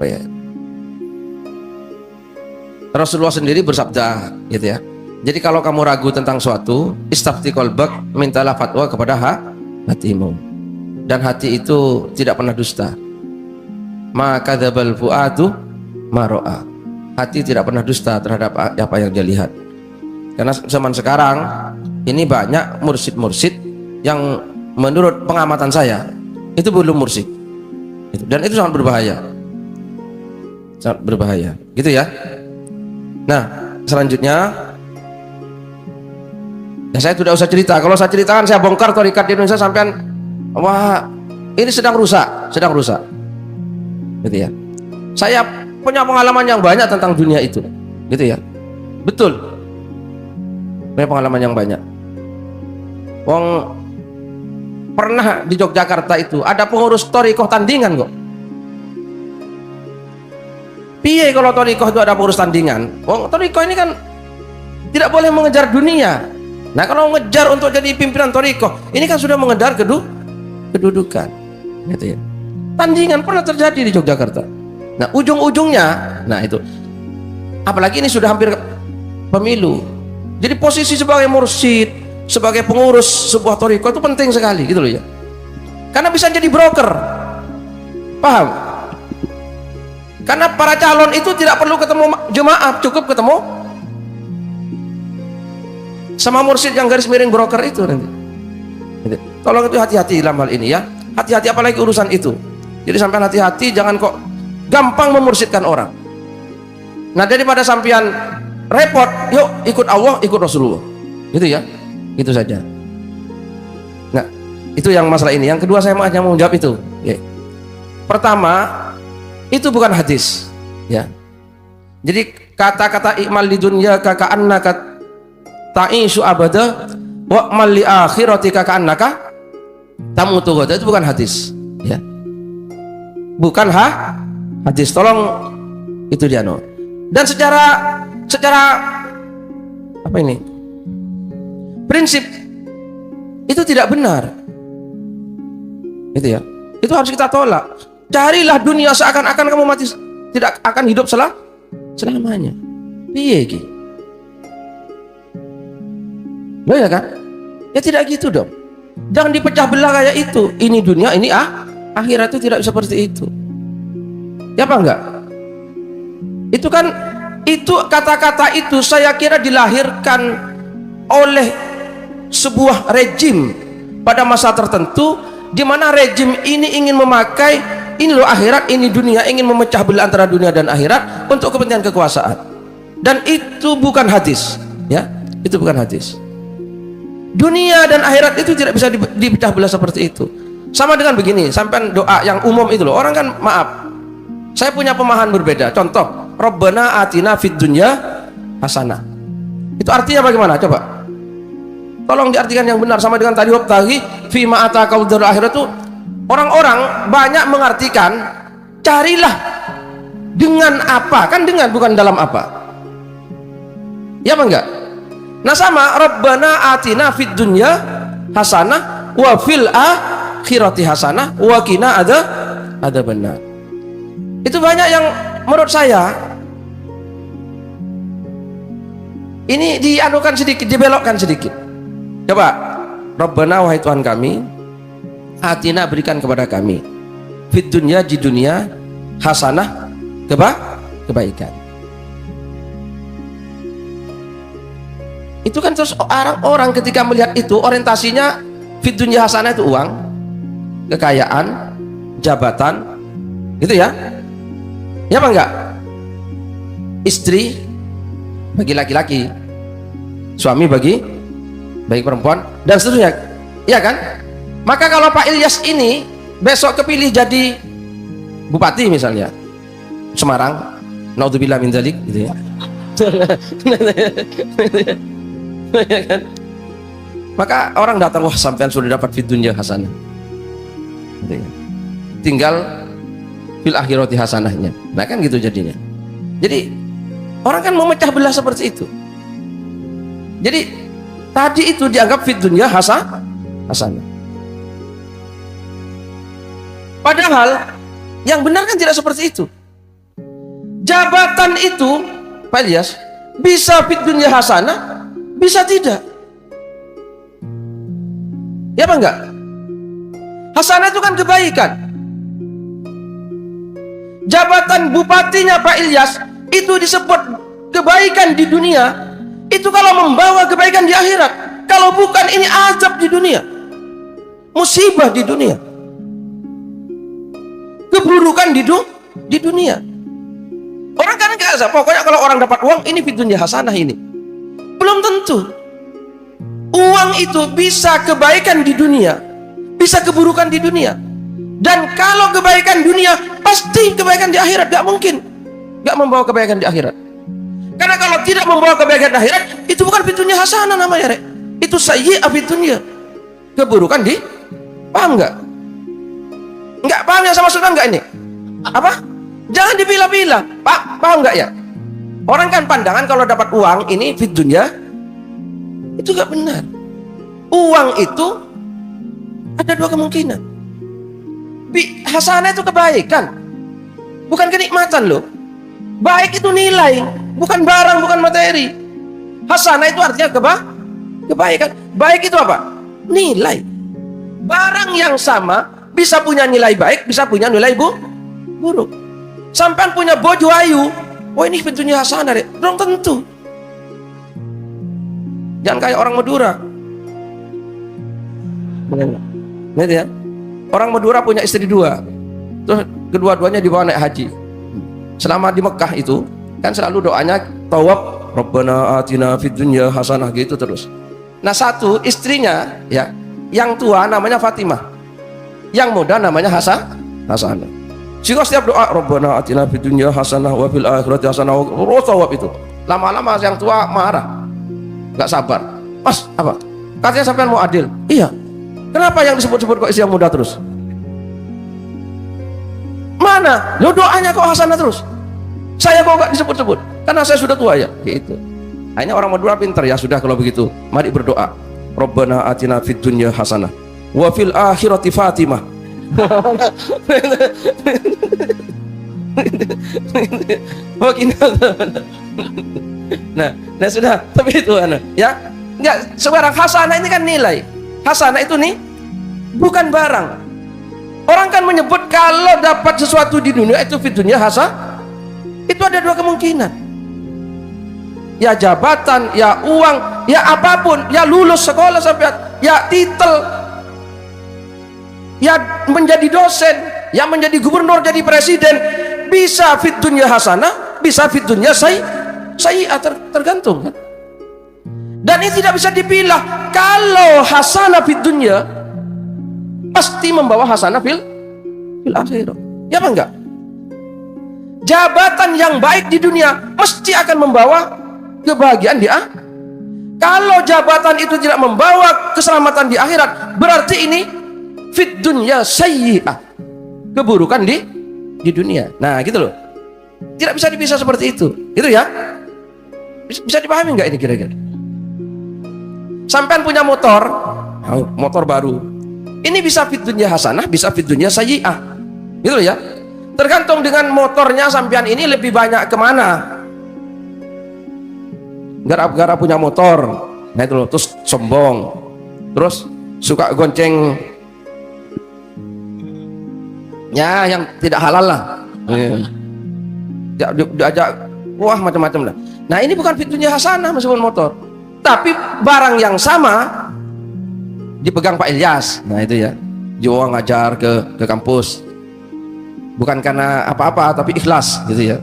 ya, Rasulullah sendiri bersabda gitu ya. Jadi kalau kamu ragu tentang suatu, istafti qalbak, mintalah fatwa kepada hatimu. Dan hati itu tidak pernah dusta. Ma kadzabal fuadu ma ra'a. Hati tidak pernah dusta terhadap apa yang dia lihat. Karena zaman sekarang ini banyak mursyid-mursyid yang menurut pengamatan saya itu belum mursyid. Dan itu sangat berbahaya. Sangat berbahaya. Gitu ya. Nah, selanjutnya ya saya tidak usah cerita. Kalau saya ceritakan saya bongkar tarekat di Indonesia sampean, wah, ini sedang rusak. Gitu ya. Saya punya pengalaman yang banyak tentang dunia itu. Gitu ya. Betul. Punya pengalaman yang banyak. Wong pernah di Yogyakarta itu ada pengurus thariqah tandingan kok. Piye kalau thariqah itu ada pengurus tandingan? Wong thariqah ini kan tidak boleh mengejar dunia. Nah kalau mengejar untuk jadi pimpinan thariqah, ini kan sudah mengejar kedudukan. Gitu ya. Tandingan pernah terjadi di Yogyakarta. Nah ujung-ujungnya, nah itu, apalagi ini sudah hampir pemilu. Jadi posisi sebagai mursyid, sebagai pengurus sebuah thariqah itu penting sekali gitu loh ya. Karena bisa jadi broker. Paham? Karena para calon itu tidak perlu ketemu jemaah, cukup ketemu sama mursyid yang garis miring broker itu nanti. Tolong itu hati-hati dalam hal ini ya. Hati-hati apalagi urusan itu. Jadi sampai hati-hati, jangan kok gampang memursyidkan orang. Nah, daripada sampean repot, yuk ikut Allah, ikut Rasulullah. Gitu ya. Itu saja. Nah, itu yang masalah ini. Yang kedua saya hanya mau jawab itu. Ya. Pertama, itu bukan hadis. Ya. Jadi kata-kata i'mal li dunyaka ka'annaka ta'ishu abada wa'mal li akhiratika ka'annaka tamutu ghadan, itu bukan hadis. Ya. Bukan hadis. Tolong itu dia no. Dan secara apa ini? Prinsip itu tidak benar. Itu ya. Itu harus kita tolak. Carilah dunia seakan-akan kamu mati, tidak akan hidup selamanya. Piye iki? Loh ya kan? Ya tidak gitu dong. Jangan dipecah belah kayak itu. Ini dunia, ini akhirat, itu tidak seperti itu. Ya apa enggak? Itu kan, itu kata-kata itu saya kira dilahirkan oleh sebuah rejim pada masa tertentu, di mana rejim ini ingin memakai ini loh akhirat, ini dunia, ingin memecah belah antara dunia dan akhirat untuk kepentingan kekuasaan. Dan itu bukan hadis, ya, itu bukan hadis. Dunia dan akhirat itu tidak bisa dipecah belah seperti itu. Sama dengan begini, sampai doa yang umum itu loh. Orang kan, maaf, saya punya pemahaman berbeda. Contoh, Rabbana atina fid dunya hasanah. Itu artinya bagaimana? Coba. Tolong diartikan yang benar. Sama dengan tadi wabtaghi fima ataqal darul akhirat itu, orang-orang banyak mengartikan carilah dengan apa? Kan dengan, bukan dalam apa. Ya apa enggak? Nah sama, Rabbana atina fid dunya hasanah wa fil akhirati hasanah wa qina ada benar. Itu banyak yang menurut saya ini dianukan sedikit, dibelokkan sedikit. Coba, Rabbana wahai Tuhan kami, atina berikan kepada kami fid dunya, di dunia, hasanah, kebaikan. Itu kan terus orang-orang ketika melihat itu orientasinya fid dunya hasanah itu uang, kekayaan, jabatan, gitu ya. Ya apa enggak? Istri bagi laki-laki, suami bagi perempuan, dan seterusnya. Iya kan? Maka kalau Pak Ilyas ini besok kepilih jadi bupati misalnya Semarang, naudzubillah min dzalik, gitu ya. Ya kan? Maka orang datang, wah sampean sudah dapat fid dunya hasanah. Gitu ya. Tinggal fil akhirati hasanahnya. Nah kan gitu jadinya. Jadi orang kan memecah belah seperti itu. Jadi tadi itu dianggap fid dunya hasanah. Padahal yang benar kan tidak seperti itu. Jabatan itu, Pak Ilyas, bisa fid dunya hasanah, bisa tidak. Ya apa enggak? Hasanah itu kan kebaikan. Jabatan bupatinya Pak Ilyas itu disebut kebaikan di dunia, itu kalau membawa kebaikan di akhirat. Kalau bukan, ini azab di dunia, musibah di dunia, keburukan di dunia. Orang kan enggak azab, pokoknya kalau orang dapat uang ini fid dunya hasanah ini. Belum tentu. Uang itu bisa kebaikan di dunia, bisa keburukan di dunia. Dan kalau kebaikan dunia, pasti kebaikan di akhirat. Gak mungkin gak membawa kebaikan di akhirat. Karena kalau tidak membawa kebaikan di akhirat, itu bukan fid dunya hasanah namanya, Rek. Itu sayyi'ah fid dunya, keburukan di, paham gak? Enggak paham yang sama sudah enggak ini? Apa? Jangan dipilah-pilah. Paham gak ya? Orang kan pandangan kalau dapat uang ini fid dunya, itu gak benar. Uang itu ada dua kemungkinan. Hasanah itu kebaikan, bukan kenikmatan loh. Baik itu nilai, bukan barang, bukan materi. Hasanah itu artinya kebaikan. Baik itu apa? Nilai. Barang yang sama bisa punya nilai baik, bisa punya nilai buruk. Sampean punya bojo ayu, oh ini fit dunia hasanah deh, belum tentu. Jangan kayak orang Madura. Benar ya? Orang Madura punya istri 2, terus kedua-duanya dibawa naik haji. Selama di Mekah itu kan selalu doanya tawab, Rabbana atina fid dunya hasanah gitu terus. Nah satu istrinya ya, yang tua namanya Fatimah, yang muda namanya Hasanah. Jika setiap doa Rabbana atina fid dunya hasanah wa fil akhirati hasanah wa tawab itu, lama-lama yang tua marah, nggak sabar. Mas apa? Katanya sampean mau adil. Iya. Kenapa yang disebut-sebut kok istri yang muda terus? Mana? Lo doanya kok hasanah terus? Saya kok nggak disebut-sebut? Karena saya sudah tua ya. Gitu. Akhirnya orang Madura pinter ya, sudah kalau begitu. Mari berdoa. Rabbana atina fid dunya hasanah wa fil akhirati Fatimah. Nah sudah, tapi itu ya. Enggak, sekarang hasanah ini kan nilai. Hasanah itu nih bukan barang. Orang kan menyebut kalau dapat sesuatu di dunia itu fit dunia hasanah. Itu ada 2 kemungkinan. Ya jabatan, ya uang, ya apapun, ya lulus sekolah sampai ya titel, ya menjadi dosen, ya menjadi gubernur, jadi presiden, bisa fit dunia hasanah, bisa fit dunia sayyi'ah, tergantung kan. Dan ini tidak bisa dipilah. Kalau hasanah fit dunia pasti membawa hasanah fil akhirah. Ya apa enggak? Jabatan yang baik di dunia mesti akan membawa kebahagiaan di akhirat. Kalau jabatan itu tidak membawa keselamatan di akhirat, berarti ini fit dunya sayyi'ah, keburukan di dunia. Nah gitu loh, tidak bisa dipisah seperti itu. Itu ya, bisa dipahami nggak ini kira-kira? Sampean punya motor, motor baru, ini bisa fit dunya hasanah, bisa fit dunya sayyi'ah, gitu loh ya. Tergantung dengan motornya sampean ini lebih banyak kemana. Gara-gara punya motor, nah itu loh, terus sombong, terus suka gonceng ya yang tidak halal lah, diajak wah macam-macam lah. Nah ini bukan fit dunya hasanah meskipun motor, tapi barang yang sama dipegang Pak Ilyas. Nah itu ya, Jawa ngajar ke kampus bukan karena apa-apa tapi ikhlas gitu ya,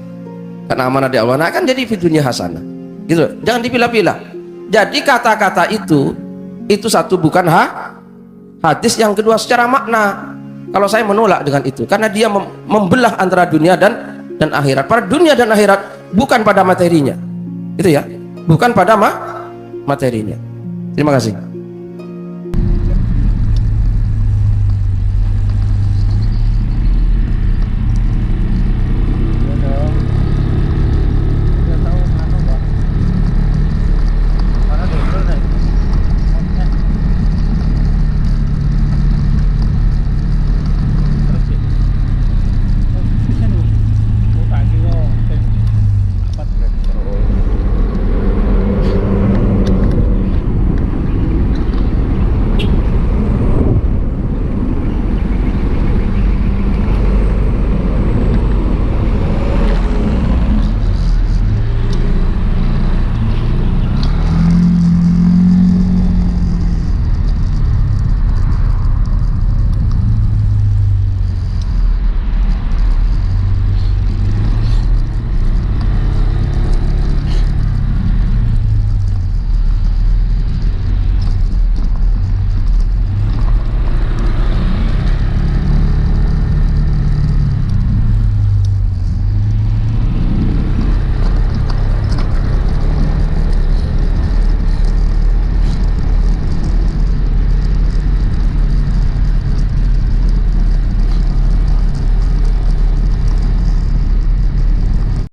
karena amanah di Allah. Nah kan jadi fit dunya hasanah gitu, jangan dipilah-pilah. Jadi kata-kata itu satu bukan hadis, yang kedua secara makna. Kalau saya menolak dengan itu, karena dia membelah antara dunia dan akhirat. Pada dunia dan akhirat bukan pada materinya, itu ya, bukan pada materinya. Terima kasih.